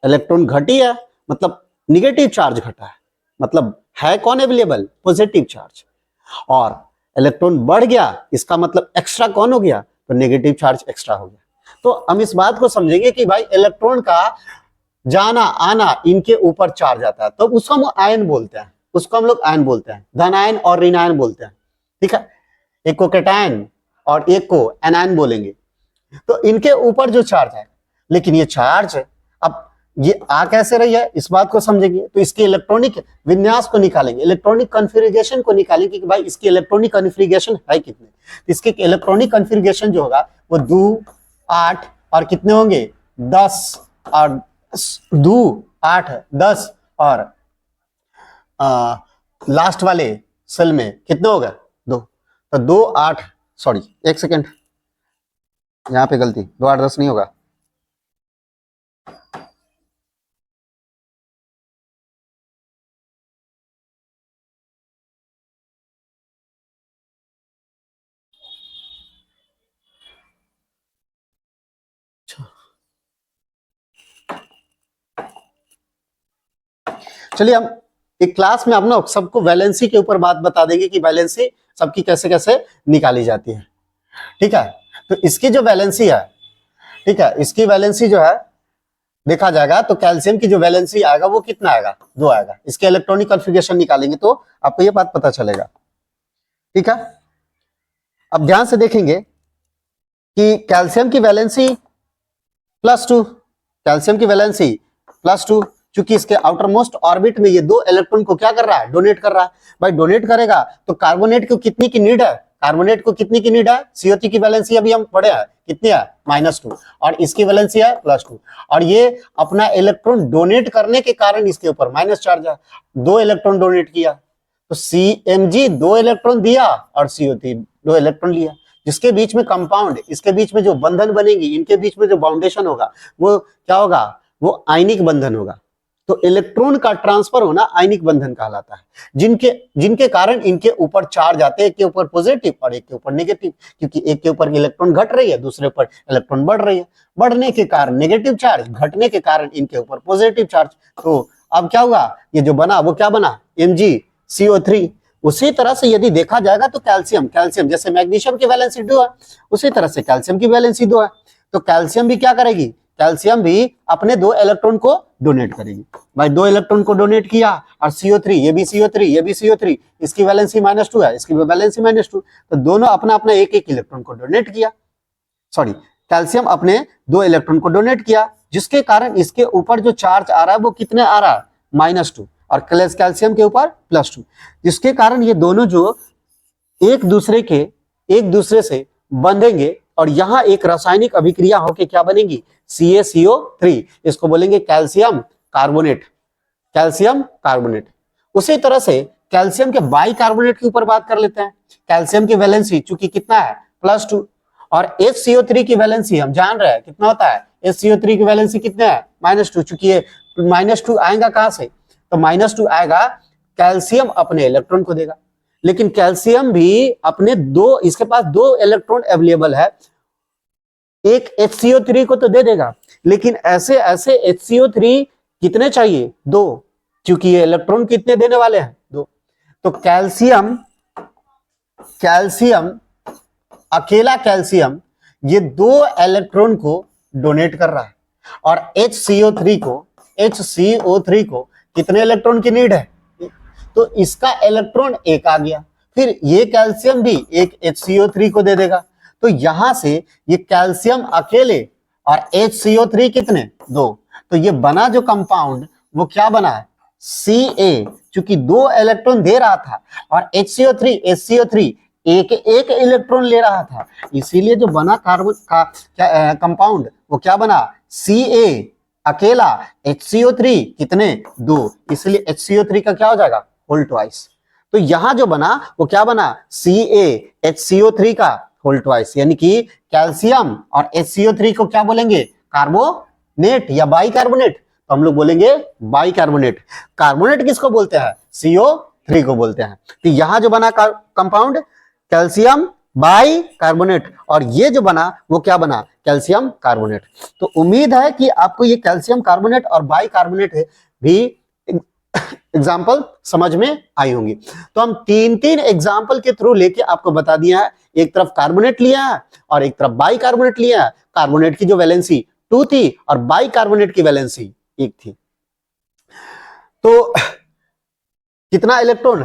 इलेक्ट्रॉन घटी है मतलब निगेटिव चार्ज घटा है, मतलब है कौन अवेलेबल, पॉजिटिव चार्ज। और इलेक्ट्रॉन बढ़ गया इसका मतलब एक्स्ट्रा कौन हो गया, तो नेगेटिव चार्ज एक्स्ट्रा हो गया। तो हम इस बात को समझेंगे कि भाई इलेक्ट्रॉन का जाना आना इनके ऊपर चार्ज आता है, तो उसको हम आयन बोलते हैं, उसको हम लोग आयन बोलते हैं, धन आयन और ऋण आयन बोलते हैं। ठीक है, एक को कैटायन और एक को एनायन बोलेंगे। तो इनके ऊपर जो चार्ज है, लेकिन ये चार्ज अब ये आ कैसे रही है इस बात को समझेंगे, तो इसके इलेक्ट्रॉनिक विन्यास को निकालेंगे, इलेक्ट्रॉनिक कॉन्फ़िगरेशन को निकालेंगे कि भाई इसकी इलेक्ट्रॉनिक कॉन्फ़िगरेशन है कितने। तो इसके इलेक्ट्रॉनिक कॉन्फ़िगरेशन जो होगा वो 2, 8 और कितने होंगे 10, और 2, 8, 10 और लास्ट वाले सेल में कितने होगा 2। तो 2 8, सॉरी 1 सेकेंड, यहाँ पे गलती, 2 8 10 नहीं होगा, चलिए हम एक क्लास में अपना सबको वैलेंसी के ऊपर बात बता देंगे कि वैलेंसी सबकी कैसे कैसे निकाली जाती है। ठीक है, तो इसकी जो वैलेंसी है, ठीक है, इसकी वैलेंसी जो है देखा जाएगा तो कैल्शियम की जो वैलेंसी आएगा वो कितना आएगा, 2 आएगा। इसके इलेक्ट्रॉनिक कॉन्फ़िगरेशन निकालेंगे तो आपको ये बात पता चलेगा। ठीक है, अब ध्यान से देखेंगे कि कैल्शियम की वैलेंसी +2, कैल्शियम की वैलेंसी +2, क्योंकि इसके आउटर मोस्ट ऑर्बिट में ये 2 इलेक्ट्रॉन को क्या कर रहा है, डोनेट कर रहा है। भाई डोनेट करेगा तो कार्बोनेट को कितनी की नीड है, कार्बोनेट को कितनी की नीड है, CO3 की वैलेंसी अभी हम पढ़े हैं कितनी है, -2, और इसकी वैलेंसी है +2, और ये अपना इलेक्ट्रॉन डोनेट करने के कारण इसके ऊपर माइनस चार्ज है, 2 इलेक्ट्रॉन डोनेट किया तो CMG 2 इलेक्ट्रॉन दिया और CO3 2 इलेक्ट्रॉन लिया, जिसके बीच में कंपाउंड, इसके बीच में जो बंधन बनेगी, इनके बीच में जो बाउंडेशन होगा वो क्या होगा, वो आयनिक बंधन होगा। तो इलेक्ट्रॉन का ट्रांसफर होना आयनिक बंधन कहलाता है, जिनके जिनके कारण इनके ऊपर चार्ज आते हैं, एक के ऊपर पॉजिटिव और एक के ऊपर नेगेटिव, क्योंकि एक के ऊपर इलेक्ट्रॉन घट रही है, दूसरे पर इलेक्ट्रॉन बढ़ रही है, बढ़ने के कारण नेगेटिव चार्ज, घटने के कारण इनके ऊपर पॉजिटिव चार्ज। तो अब क्या हुआ, ये जो बना वो क्या बना, MgCO3। उसी तरह से यदि देखा जाएगा तो कैल्शियम, कैल्शियम जैसे मैग्नीशियम की वैलेंसी 2 है, उसी तरह से कैल्शियम की वैलेंसी 2 है, तो कैल्शियम भी क्या करेगी, कैल्शियम भी अपने 2 इलेक्ट्रॉन को डोनेट करेगी। भाई 2 इलेक्ट्रॉन को डोनेट किया और CO3, ये भी CO3, ये भी CO3, इसकी वैलेंसी -2 है, इसकी वैलेंसी -2, तो दोनों अपना अपना एक एक इलेक्ट्रॉन को डोनेट किया, सॉरी कैल्शियम अपने 2 इलेक्ट्रॉन को डोनेट किया, जिसके कारण इसके ऊपर जो चार्ज आ रहा है वो कितने आ रहा है, -2, और कैल्शियम के ऊपर +2, जिसके कारण ये दोनों जो एक दूसरे से बंधेंगे और यहां एक रासायनिक अभिक्रिया होकर क्या बनेगी, CaCO3, इसको बोलेंगे कैल्शियम कार्बोनेट, कैल्शियम कार्बोनेट। उसी तरह से कैल्शियम के बाइकार्बोनेट के ऊपर बात कर लेते हैं। कैल्शियम की वैलेंसी चूंकि कितना है, +2, और HCO3 की वैलेंसी हम जान रहे हैं कितना होता है, HCO3 की वैलेंसी कितने है, -2, चूंकि ये -2 आएगा कहां से, तो -2 आएगा, कैल्शियम अपने इलेक्ट्रॉन को देगा, लेकिन कैल्शियम भी अपने इसके पास 2 इलेक्ट्रॉन अवेलेबल है, एक HCO3 को तो दे देगा, लेकिन ऐसे ऐसे HCO3 कितने चाहिए, 2, क्योंकि ये इलेक्ट्रॉन कितने देने वाले हैं, 2। तो कैल्शियम अकेला कैल्शियम ये 2 इलेक्ट्रॉन को डोनेट कर रहा है, और HCO3 को कितने इलेक्ट्रॉन की नीड है, तो इसका इलेक्ट्रॉन 1 आ गया, फिर ये कैल्शियम भी एक HCO3 को दे देगा, तो यहां से ये कैल्शियम अकेले और HCO3 कितने, 2, तो ये बना जो कंपाउंड वो क्या बना है, Ca, क्योंकि 2 इलेक्ट्रॉन दे रहा था और HCO3 एक एक इलेक्ट्रॉन ले रहा था, इसीलिए जो बना कार्बन का कंपाउंड वो क्या बना, Ca अकेला, HCO3 कितने, 2, इसलिए HCO3 का क्या हो जाएगा, होल ट्वाइस। तो यहां जो बना वो क्या बना, CaHCO3 का होल ट्वाइस, यानी कि कैल्शियम और HCO3 को क्या बोलेंगे, कार्बोनेट या बाइकार्बोनेट, तो हम लोग बोलेंगे बाइकार्बोनेट। कार्बोनेट किसको बोलते हैं, CO3 को बोलते हैं। तो यहां जो बना कंपाउंड कैल्शियम बाइकार्बोनेट, और ये जो बना वो क्या बना, कैल्शियम कार्बोनेट। तो उम्मीद है कि आपको ये कैल्शियम कार्बोनेट और बाइकार्बोनेट भी एग्जाम्पल समझ में आई होंगी। तो हम 3 एग्जाम्पल के थ्रू लेके आपको बता दिया है, एक तरफ कार्बोनेट लिया है और एक तरफ बाइकार्बोनेट लिया है। कार्बोनेट की जो वैलेंसी 2 थी और बाइकार्बोनेट की वैलेंसी 1 थी। तो कितना इलेक्ट्रॉन,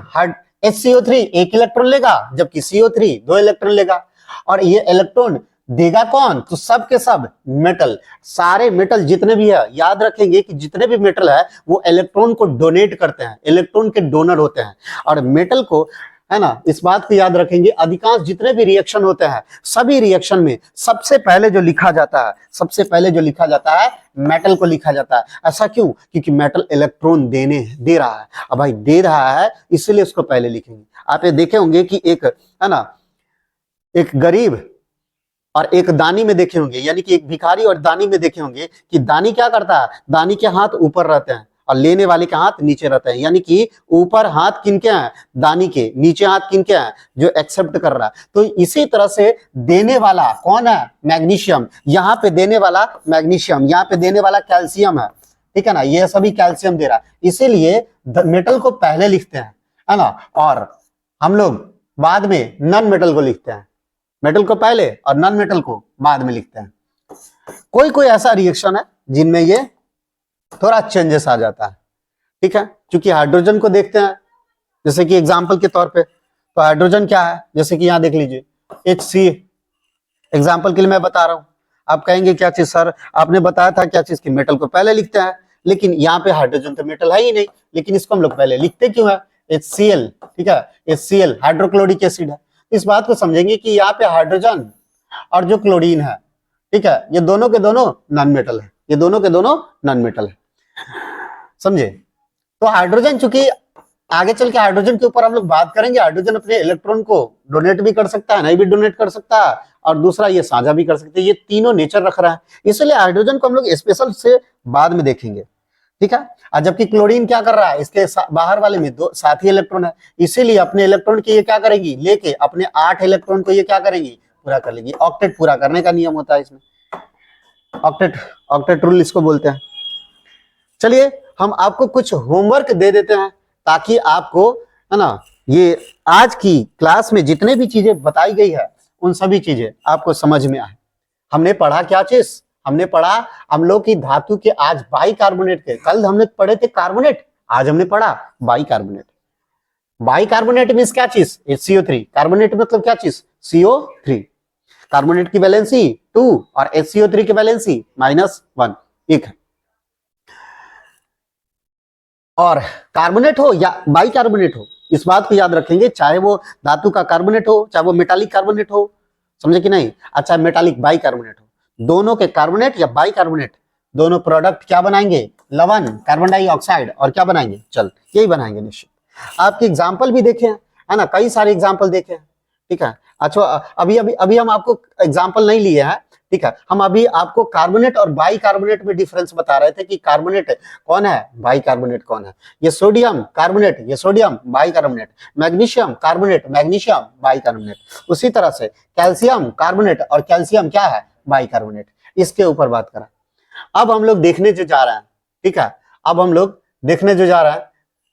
HCO3 1 इलेक्ट्रॉन लेगा, जबकि CO3 2 इलेक्ट्रॉन लेगा, और ये इलेक्ट्रॉन देगा कौन, तो सब के सब मेटल, सारे मेटल जितने भी है, याद रखेंगे कि जितने भी मेटल है वो इलेक्ट्रॉन को डोनेट करते हैं, इलेक्ट्रॉन के डोनर होते हैं। और मेटल को, है ना, इस बात को याद रखेंगे, अधिकांश जितने भी रिएक्शन होते हैं, सभी रिएक्शन में सबसे पहले जो लिखा जाता है मेटल को लिखा जाता है। ऐसा क्यों, क्योंकि मेटल इलेक्ट्रॉन दे रहा है, अब भाई दे रहा है इसलिए उसको पहले लिखेंगे। आप ये देखे होंगे कि एक, है ना, एक गरीब और एक दानी में देखे होंगे, यानी कि एक भिखारी और दानी में देखे होंगे कि दानी क्या करता है, दानी के हाथ ऊपर रहते हैं और लेने वाले के हाथ नीचे रहते हैं, यानी कि ऊपर हाथ किनके हैं, दानी के, नीचे हाथ किनके हैं, जो एक्सेप्ट कर रहा है। तो इसी तरह से देने वाला कौन है, मैग्नीशियम, यहाँ पे देने वाला मैग्नीशियम, यहाँ पे देने वाला कैल्शियम है, ठीक है ना, ये सभी कैल्शियम दे रहा है, इसीलिए मेटल को पहले लिखते हैं, है ना, और हम लोग बाद में नॉन मेटल को लिखते हैं, मेटल को पहले और नॉन मेटल को बाद में लिखते हैं। कोई कोई ऐसा रिएक्शन है जिनमें ये थोड़ा चेंजेस आ जाता है, ठीक है, क्योंकि हाइड्रोजन को देखते हैं, जैसे कि एग्जांपल के तौर पे, तो हाइड्रोजन क्या है, जैसे कि यहां देख लीजिए HC, एग्जांपल के लिए मैं बता रहा हूं। आप कहेंगे क्या चीज सर, आपने बताया था क्या चीज की मेटल को पहले लिखते हैं, लेकिन यहाँ पे हाइड्रोजन तो मेटल है ही नहीं, लेकिन इसको हम लोग पहले लिखते क्यों है, HCl, ठीक है, HCl हाइड्रोक्लोरिक एसिड है। इस बात को समझेंगे कि यहाँ पे हाइड्रोजन और जो क्लोरीन है, ठीक है, ये दोनों के दोनों नॉन मेटल है, ये दोनों के दोनों नॉन मेटल है, समझे। तो हाइड्रोजन, चूंकि आगे चल के हाइड्रोजन के ऊपर हम लोग बात करेंगे, हाइड्रोजन अपने इलेक्ट्रॉन को डोनेट भी कर सकता है, नहीं भी डोनेट कर सकता है, और दूसरा ये साझा भी कर सकते हैं, ये तीनों नेचर रख रहा है, इसलिए हाइड्रोजन को हम लोग स्पेशल से बाद में देखेंगे, ठीक है। और जबकि क्लोरीन क्या कर रहा है, इसके बाहर वाले में दो साथी इलेक्ट्रॉन है, इसीलिए अपने इलेक्ट्रॉन की ये क्या करेगी, लेके अपने 8 इलेक्ट्रॉन को ये क्या करेगी, पूरा कर लेगी। ऑक्टेट पूरा करने का नियम होता है इसमें, ऑक्टेट, ऑक्टेट रूल इसको बोलते हैं। चलिए हम आपको कुछ होमवर्क दे देते हैं ताकि आपको, है ना, ये आज की क्लास में जितने भी चीजें बताई गई है उन सभी चीजें आपको समझ में आए। हमने पढ़ा क्या चीज, हमने पढ़ा अम्लों की धातु के आज बाइकार्बोनेट के, कल हमने पढ़े थे कार्बोनेट, आज हमने पढ़ा बाइकार्बोनेट। बाइकार्बोनेट मींस क्या चीज, HCO3, कार्बोनेट मतलब क्या चीज, CO3, कार्बोनेट की वैलेंसी 2 और HCO3 की वैलेंसी -1, एक है। और कार्बोनेट हो या बाइकार्बोनेट हो, इस बात को याद रखेंगे, चाहे वो धातु का कार्बोनेट हो, चाहे वो मेटालिक कार्बोनेट हो, समझे कि नहीं, अच्छा मेटालिक बाइकार्बोनेट हो, दोनों के कार्बोनेट या बाइकार्बोनेट दोनों प्रोडक्ट क्या बनाएंगे, लवण, कार्बन डाइऑक्साइड, और क्या बनाएंगे, चल यही बनाएंगे निश्चित। आपके एग्जाम्पल भी देखे हैं, है ना, कई सारे एग्जाम्पल देखे हैं, ठीक है। अच्छा अभी अभी अभी हम आपको एग्जाम्पल नहीं लिए हैं, ठीक है, हम अभी आपको कार्बोनेट और बाइकार्बोनेट में डिफरेंस बता रहे थे कि कार्बोनेट कौन है, बाइकार्बोनेट कौन है। ये सोडियम कार्बोनेट, ये sodium bicarbonate, magnesium carbonate, magnesium bicarbonate, उसी तरह से कैल्शियम कार्बोनेट और कैल्शियम क्या है, बाइकार्बोनेट। इसके ऊपर बात करा। अब हम लोग देखने जो जा रहे हैं, ठीक है, अब हम लोग देखने जो जा रहे हैं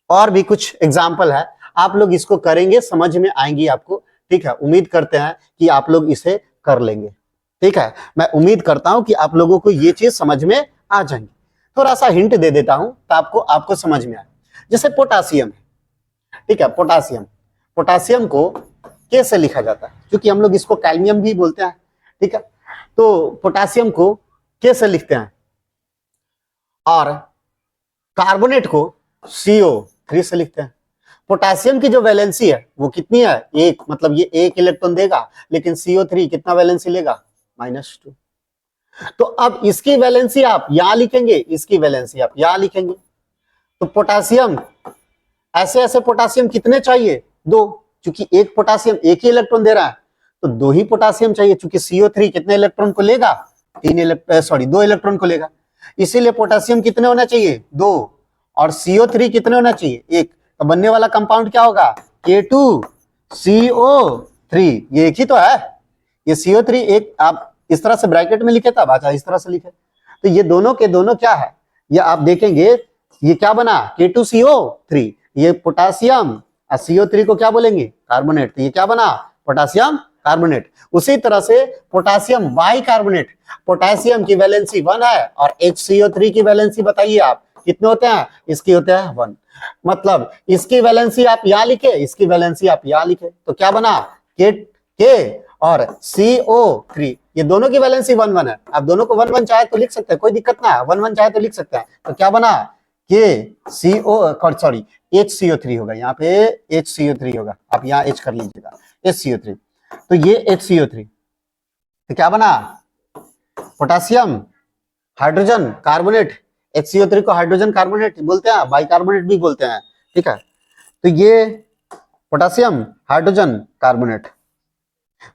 और भी कुछ एग्जाम्पल है, आप लोग इसको करेंगे, समझ में आएंगी आपको, ठीक है। उम्मीद करते हैं कि आप लोग इसे कर लेंगे, ठीक है, मैं उम्मीद करता हूं कि आप लोगों को ये चीज समझ में आ जाएंगी। थोड़ा सा हिंट दे देता हूं तो आपको समझ में आए। जैसे पोटासियम है, ठीक है, पोटासियम, पोटासियम को के से लिखा जाता है, क्योंकि हम लोग इसको कैडमियम भी बोलते हैं, ठीक है, तो पोटासियम को के से लिखते हैं, और कार्बोनेट को CO3 से लिखते हैं। पोटासियम की जो वैलेंसी है वो कितनी है, एक, मतलब ये एक इलेक्ट्रॉन देगा, लेकिन CO3 कितना वैलेंसी लेगा, -2। तो अब इसकी वैलेंसी आप यहां लिखेंगे, इसकी वैलेंसी आप यहां लिखेंगे, तो पोटासियम, ऐसे ऐसे पोटासियम कितने चाहिए, 2, क्योंकि एक पोटासियम एक ही इलेक्ट्रॉन दे रहा है, तो 2 ही पोटासियम चाहिए, क्योंकि CO3 कितने इलेक्ट्रॉन को लेगा, 2 इलेक्ट्रॉन को लेगा, इसीलिए पोटासियम कितने होना चाहिए, 2, और CO3 कितने होना चाहिए, 1। तो बनने वाला कंपाउंड क्या होगा, K2CO3, ये एक ही तो है, ये CO3 एक, आप इस तरह से ब्रैकेट में लिखे, तब अच्छा इस तरह से लिखे, तो ये दोनों के दोनों क्या है, ये आप देखेंगे, ये क्या बना, K2CO3, ये पोटासियम, और CO3 को क्या बोलेंगे, कार्बोनेट, तो ये क्या बना, पोटासियम कार्बोनेट। उसी तरह से पोटासियम बाइकार्बोनेट, पोटासियम की वैलेंसी 1 है और HCO3 की वैलेंसी बताइए आप कितने होते हैं, इसकी होते हैं 1, मतलब इसकी वैलेंसी आप यहां लिखे, इसकी वैलेंसी आप यहां लिखे, तो क्या बना, के और CO3, ये दोनों की वैलेंसी 1 है, आप दोनों को 1 चाहे तो लिख सकते हैं, कोई दिक्कत ना है, 1 चाहे तो लिख सकते हैं, तो क्या बना, HCO3 होगा, यहाँ पे HCO3 होगा, आप यहाँ H कर लीजिएगा, HCO3, तो ये HCO3, तो क्या बना, पोटासियम हाइड्रोजन कार्बोनेट, HCO3 को हाइड्रोजन कार्बोनेट बोलते हैं, बाइकार्बोनेट भी बोलते हैं, ठीक है, तो ये पोटासियम हाइड्रोजन कार्बोनेट,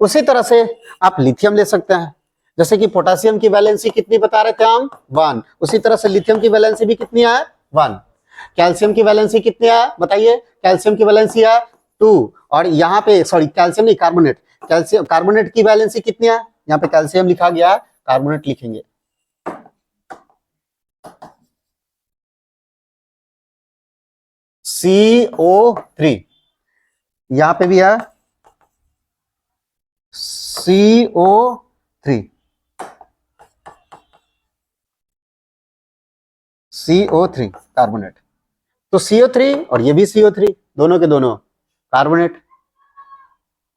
उसी तरह से आप लिथियम ले सकते हैं, जैसे कि पोटेशियम की वैलेंसी कितनी बता रहे थे हम, 1। उसी तरह से लिथियम की वैलेंसी भी कितनी है, 1। कैल्शियम की वैलेंसी कितनी है बताइए, कैल्शियम की वैलेंसी है 2। और यहाँ पे सॉरी कैल्शियम नहीं, कार्बोनेट, कैल्शियम कार्बोनेट की वैलेंसी कितनी है, यहाँ पे कैल्शियम लिखा गया है, कार्बोनेट लिखेंगे CO3, यहाँ पे भी है CO3, CO3 कार्बोनेट। तो CO3 और ये भी CO3, दोनों के दोनों कार्बोनेट,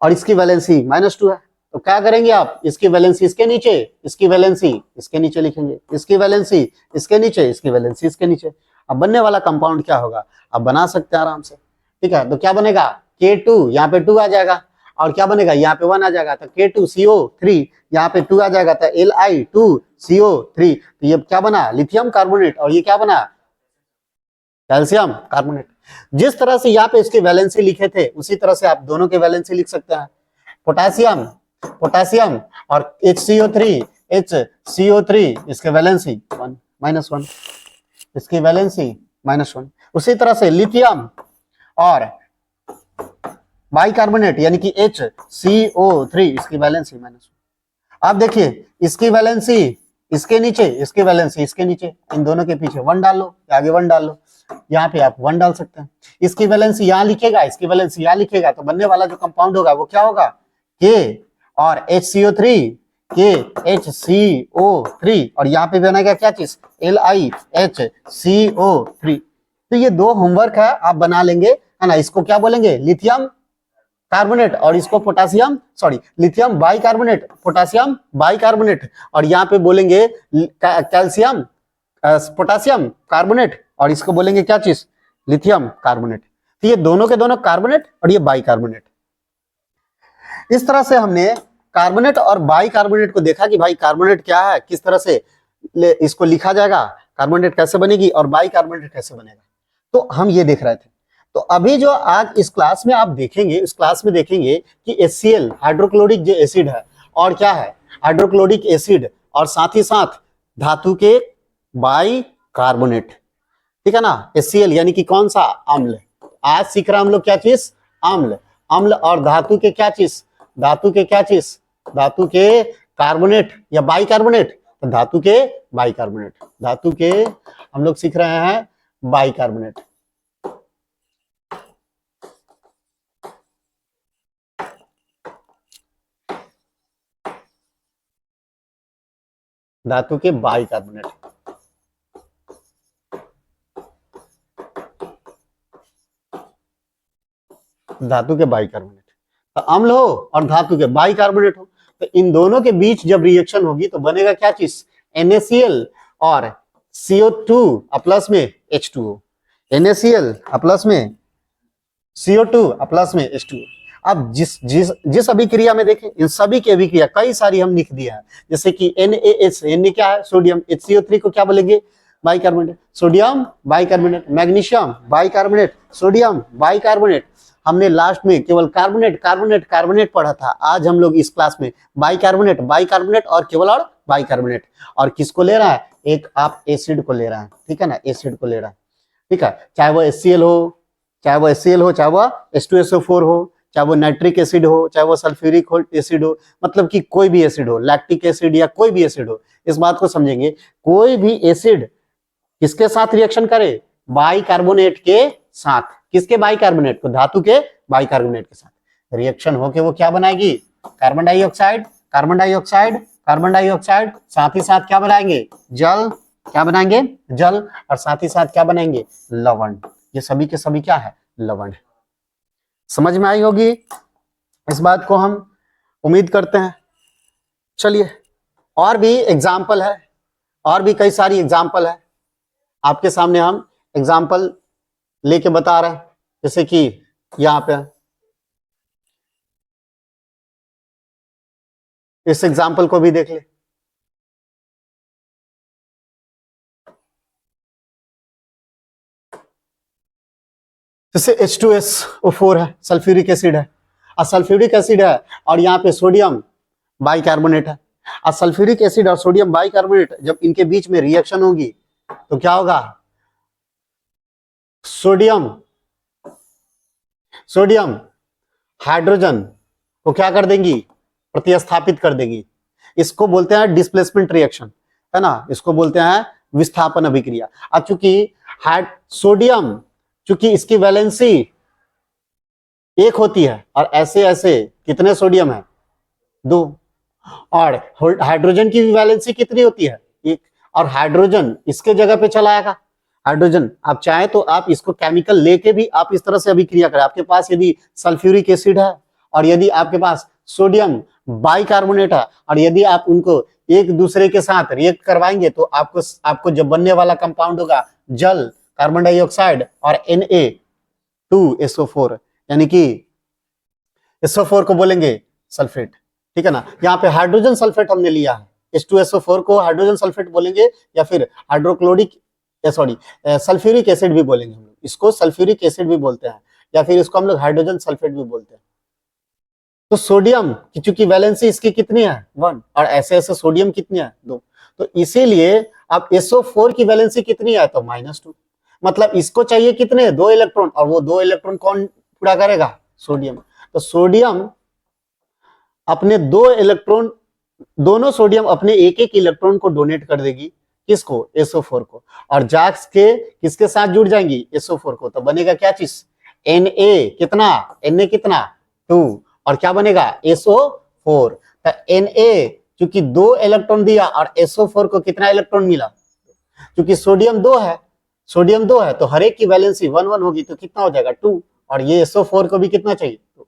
और इसकी वैलेंसी -2 है। तो क्या करेंगे आप, इसकी वैलेंसी इसके नीचे, इसकी वैलेंसी इसके नीचे लिखेंगे, इसकी वैलेंसी इसके नीचे, इसकी वैलेंसी इसके नीचे। अब बनने वाला कंपाउंड क्या होगा, आप बना सकते हैं आराम से, ठीक है। तो क्या बनेगा, K2, यहाँ पे 2 आ जाएगा, और क्या बनेगा, यहाँ पे 1 आ जाएगा, तो K2CO3, यहाँ पे 2 आ जाएगा, तो Li2CO3। तो ये क्या बना, लिथियम कार्बोनेट, और ये क्या बना, कैल्शियम कार्बोनेट। जिस तरह से यहाँ पे इसकी वैलेंसी लिखे थे, उसी तरह से आप दोनों के वैलेंसी लिख सकते हैं। पोटेशियम, पोटेशियम और HCO3, इसके वैलेंसी 1 -1, इसकी वैलेंसी -1। उसी तरह से लिथियम और बाइकार्बोनेट यानी कि HCO3, इसकी वैलेंसी -1। अब देखिए इसकी वैलेंसी इसके नीचे, इसकी वैलेंसी इसके नीचे, इन दोनों के पीछे 1 डाल लो, आगे 1 डाल लो, यहाँ पे आप 1 डाल सकते हैं। इसकी वैलेंसी यहाँ लिखेगा, इसकी वैलेंसी यहाँ लिखेगा, तो बनने वाला जो कंपाउंड होगा वो क्या होगा, K और HCO3, KHCO3, और यहाँ पे बनेगा क्या चीज, LiHCO3। तो ये 2 होमवर्क है, आप बना लेंगे, है ना। इसको क्या बोलेंगे, लिथियम कार्बोनेट, और इसको potassium sorry lithium bicarbonate, potassium bicarbonate, और यहाँ पे बोलेंगे कैल्शियम पोटेशियम कार्बोनेट, और इसको बोलेंगे क्या चीज, लिथियम कार्बोनेट। तो ये दोनों के दोनों कार्बोनेट और ये बाइकार्बोनेट। इस तरह से हमने कार्बोनेट और बाइकार्बोनेट को देखा कि भाई कार्बोनेट क्या है, किस तरह से इसको लिखा जाएगा, कार्बोनेट कैसे बनेगी और बाइकार्बोनेट कैसे बनेगा, तो हम ये देख रहे थे। तो अभी जो आज इस क्लास में आप देखेंगे, इस क्लास में देखेंगे कि HCl हाइड्रोक्लोरिक जो एसिड है, और क्या है, हाइड्रोक्लोरिक एसिड, और साथ ही साथ धातु के बाइकार्बोनेट, ठीक है ना। HCl यानी कि कौन सा, अम्ल। आज सीख रहे हम लोग क्या चीज, अम्ल, अम्ल और धातु के क्या चीज, धातु के क्या चीज, धातु के कार्बोनेट या बाइकार्बोनेट, तो धातु के बाइकार्बोनेट, धातु के हम लोग सीख रहे हैं बाइकार्बोनेट। धातु के बाइकार्बोनेट, धातु के बाइकार्बोनेट, तो अम्ल हो और धातु के बाइकार्बोनेट हो, तो इन दोनों के बीच जब रिएक्शन होगी तो बनेगा क्या चीज, NaCl और CO2 प्लस में H2O, NaCl प्लस में CO2 प्लस में H2O। अब जिस अभिक्रिया में देखें, इन सभी की अभिक्रिया कई सारी हम लिख दिया है, जैसे कि NaH, Na क्या है, सोडियम, HCO3 को क्या बोलेंगे, bicarbonate, sodium bicarbonate, magnesium bicarbonate, sodium bicarbonate. हमने लास्ट में केवल कार्बोनेट कार्बोनेट कार्बोनेट पढ़ा था, आज हम लोग इस क्लास में बाइकार्बोनेट बाइकार्बोनेट और केवल और बाइकार्बोनेट। और किसको ले रहा है, एक आप एसिड को ले रहा है, ठीक है ना, एसिड को ले रहा है, ठीक है, चाहे वो HCl हो, चाहे वो HCl हो, चाहे वो H2SO4 हो, चाहे वो नाइट्रिक एसिड हो, चाहे वो सल्फ्यूरिक एसिड हो, मतलब कि कोई भी एसिड हो, लैक्टिक एसिड या कोई भी एसिड हो, इस बात को समझेंगे। कोई भी एसिड किसके साथ रिएक्शन करे, बाइकार्बोनेट के साथ, किसके बाइकार्बोनेट को, धातु के बाइकार्बोनेट के साथ रिएक्शन होके वो क्या बनाएगी, carbon dioxide, carbon dioxide, carbon dioxide, साथ ही साथ क्या बनाएंगे, जल, क्या बनाएंगे, जल, और साथ ही साथ क्या बनाएंगे, लवण। ये सभी के सभी क्या है, लवण। समझ में आई होगी इस बात को, हम उम्मीद करते हैं। चलिए और भी एग्जाम्पल है, और भी कई सारी एग्जाम्पल है आपके सामने, हम एग्जाम्पल लेके बता रहे हैं, जैसे कि यहाँ पे इस एग्जाम्पल को भी देख ले। जैसे H2SO4 है, सल्फ्यूरिक एसिड है। सल्फ्यूरिक एसिड है और यहाँ पे सोडियम बाइकार्बोनेट है। सल्फ्यूरिक एसिड और सोडियम बाइकार्बोनेट जब इनके बीच में रिएक्शन होगी तो क्या होगा, सोडियम हाइड्रोजन को क्या कर देंगी, प्रतिस्थापित कर देगी। इसको बोलते हैं डिस्प्लेसमेंट रिएक्शन, है ना, इसको बोलते हैं विस्थापन अभिक्रिया। अब चूंकि सोडियम, चूंकि इसकी वैलेंसी एक होती है और ऐसे ऐसे कितने सोडियम है, 2, और हाइड्रोजन की भी वैलेंसी कितनी होती है, 1, और हाइड्रोजन इसके जगह पे चला आएगा। हाइड्रोजन आप चाहे तो आप इसको केमिकल लेके भी आप इस तरह से अभिक्रिया करें। आपके पास यदि सल्फ्यूरिक एसिड है और यदि आपके पास सोडियम बाइकार्बोनेट है और यदि आप उनको एक दूसरे के साथ रिएक्ट करवाएंगे तो आपको जब बनने वाला कंपाउंड होगा जल, कार्बन डाइऑक्साइड और Na2SO4, यानी कि SO4 को बोलेंगे सल्फेट, ठीक है ना। यहाँ पे हाइड्रोजन सल्फेट हमने लिया है, H2SO4 को हाइड्रोजन सल्फेट बोलेंगे या फिर सल्फ्यूरिक एसिड भी बोलेंगे हम लोग, इसको सल्फ्यूरिक एसिड भी बोलते हैं या फिर इसको हम लोग हाइड्रोजन सल्फेट भी बोलते हैं। तो सोडियम की चूंकि वैलेंसी इसकी कितनी है, 1, और ऐसे ऐसे सोडियम कितनी है, 2, तो इसीलिए अब SO4 की वैलेंसी कितनी है, तो -2, मतलब इसको चाहिए कितने, 2 इलेक्ट्रॉन, और वो 2 इलेक्ट्रॉन कौन पूरा करेगा, सोडियम। तो सोडियम अपने 2 इलेक्ट्रॉन, दोनों सोडियम अपने एक एक इलेक्ट्रॉन को डोनेट कर देगी, किसको, SO4 को, और जाग्स के किसके साथ जुड़ जाएंगी, SO4 को, तो बनेगा क्या चीज, Na कितना 2, और क्या बनेगा SO4। तो Na क्योंकि 2 इलेक्ट्रॉन दिया और SO4 को कितना इलेक्ट्रॉन मिला, क्योंकि सोडियम 2 है तो हर एक की वैलेंसी 1 1 होगी, तो कितना हो जाएगा 2, और ये SO4 को भी कितना चाहिए, तो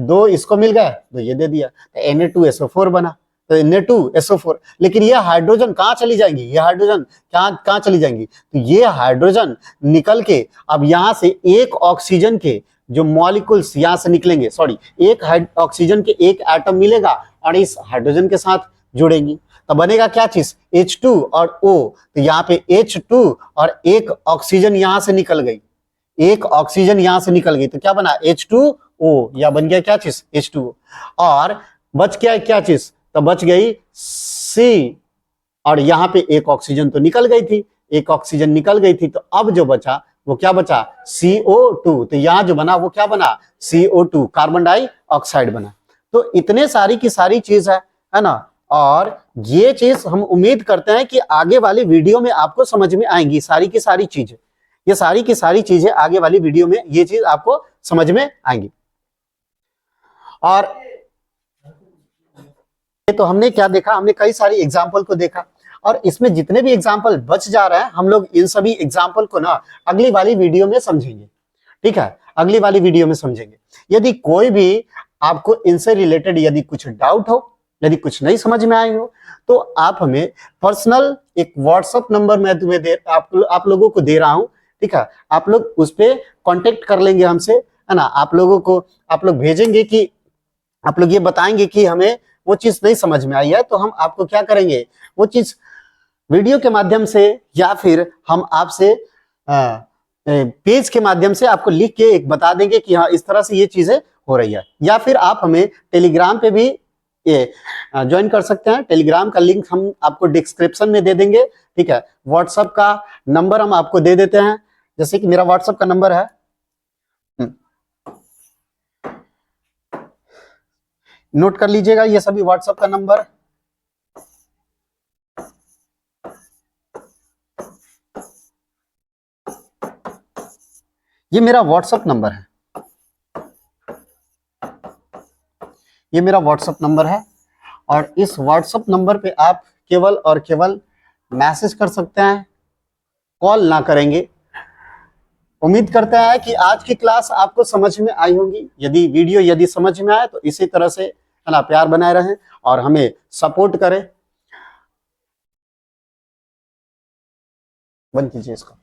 2 इसको मिल गया तो ये दे दिया, तो Na2SO4 बना, तो Na2SO4। लेकिन ये हाइड्रोजन कहाँ चली जाएंगी, ये हाइड्रोजन कहाँ चली जाएंगी, तो ये हाइड्रोजन निकल के अब यहाँ से एक ऑक्सीजन के जो मॉलिक्यूल्स यहाँ से निकलेंगे, सॉरी, एक ऑक्सीजन के एक एटम मिलेगा और इस हाइड्रोजन के साथ जुड़ेंगी, तो बनेगा क्या चीज, H2 और O। तो यहाँ पे H2 और एक ऑक्सीजन यहाँ से निकल गई, एक ऑक्सीजन यहाँ से निकल गई, तो क्या बना H2O, या बन गया क्या चीज, H2O, और बच गया क्या चीज, तो बच गई C, और यहाँ पे एक ऑक्सीजन तो निकल गई थी, एक ऑक्सीजन निकल गई थी, तो अब जो बचा वो क्या बचा, CO2। तो यहाँ जो बना वो क्या बना, CO2, कार्बन डाइऑक्साइड बना। तो इतने सारी की सारी चीज है ना, और ये चीज हम उम्मीद करते हैं कि आगे वाली वीडियो में आपको समझ में आएंगी सारी की सारी चीजें, ये सारी की सारी चीजें आगे वाली वीडियो में ये चीज आपको समझ में आएंगी। और तो हमने क्या देखा, हमने कई सारी एग्जाम्पल को देखा, और इसमें जितने भी एग्जाम्पल बच जा रहे हैं हम लोग इन सभी एग्जाम्पल को ना अगली वाली वीडियो में समझेंगे, ठीक है, अगली वाली वीडियो में समझेंगे। यदि कोई भी आपको इनसे रिलेटेड यदि कुछ डाउट हो, यदि कुछ नहीं समझ में आई हो, तो आप हमें पर्सनल एक व्हाट्सएप नंबर मैं तुम्हें आप लोगों को दे रहा हूं, ठीक है, आप लोग उस पर कॉन्टेक्ट कर लेंगे हमसे, है ना। आप लोगों को आप लोग भेजेंगे कि आप लोग ये बताएंगे कि हमें वो चीज नहीं समझ में आई है, तो हम आपको क्या करेंगे, वो चीज वीडियो के माध्यम से या फिर हम आपसे पेज के माध्यम से आपको लिख के एक बता देंगे कि हाँ इस तरह से ये चीजें हो रही है। या फिर आप हमें टेलीग्राम पे भी ये ज्वाइन कर सकते हैं, टेलीग्राम का लिंक हम आपको डिस्क्रिप्शन में दे देंगे, ठीक है। व्हाट्सएप का नंबर हम आपको दे देते हैं, जैसे कि मेरा व्हाट्सएप का नंबर है, नोट कर लीजिएगा ये सभी व्हाट्सएप का नंबर, ये मेरा व्हाट्सएप नंबर है, ये मेरा व्हाट्सएप नंबर है, और इस व्हाट्सएप नंबर पे आप केवल और केवल मैसेज कर सकते हैं, कॉल ना करेंगे। उम्मीद करते हैं कि आज की क्लास आपको समझ में आई होगी। यदि वीडियो यदि समझ में आए तो इसी तरह से है ना प्यार बनाए रहें और हमें सपोर्ट करें। बंद कीजिए इसको।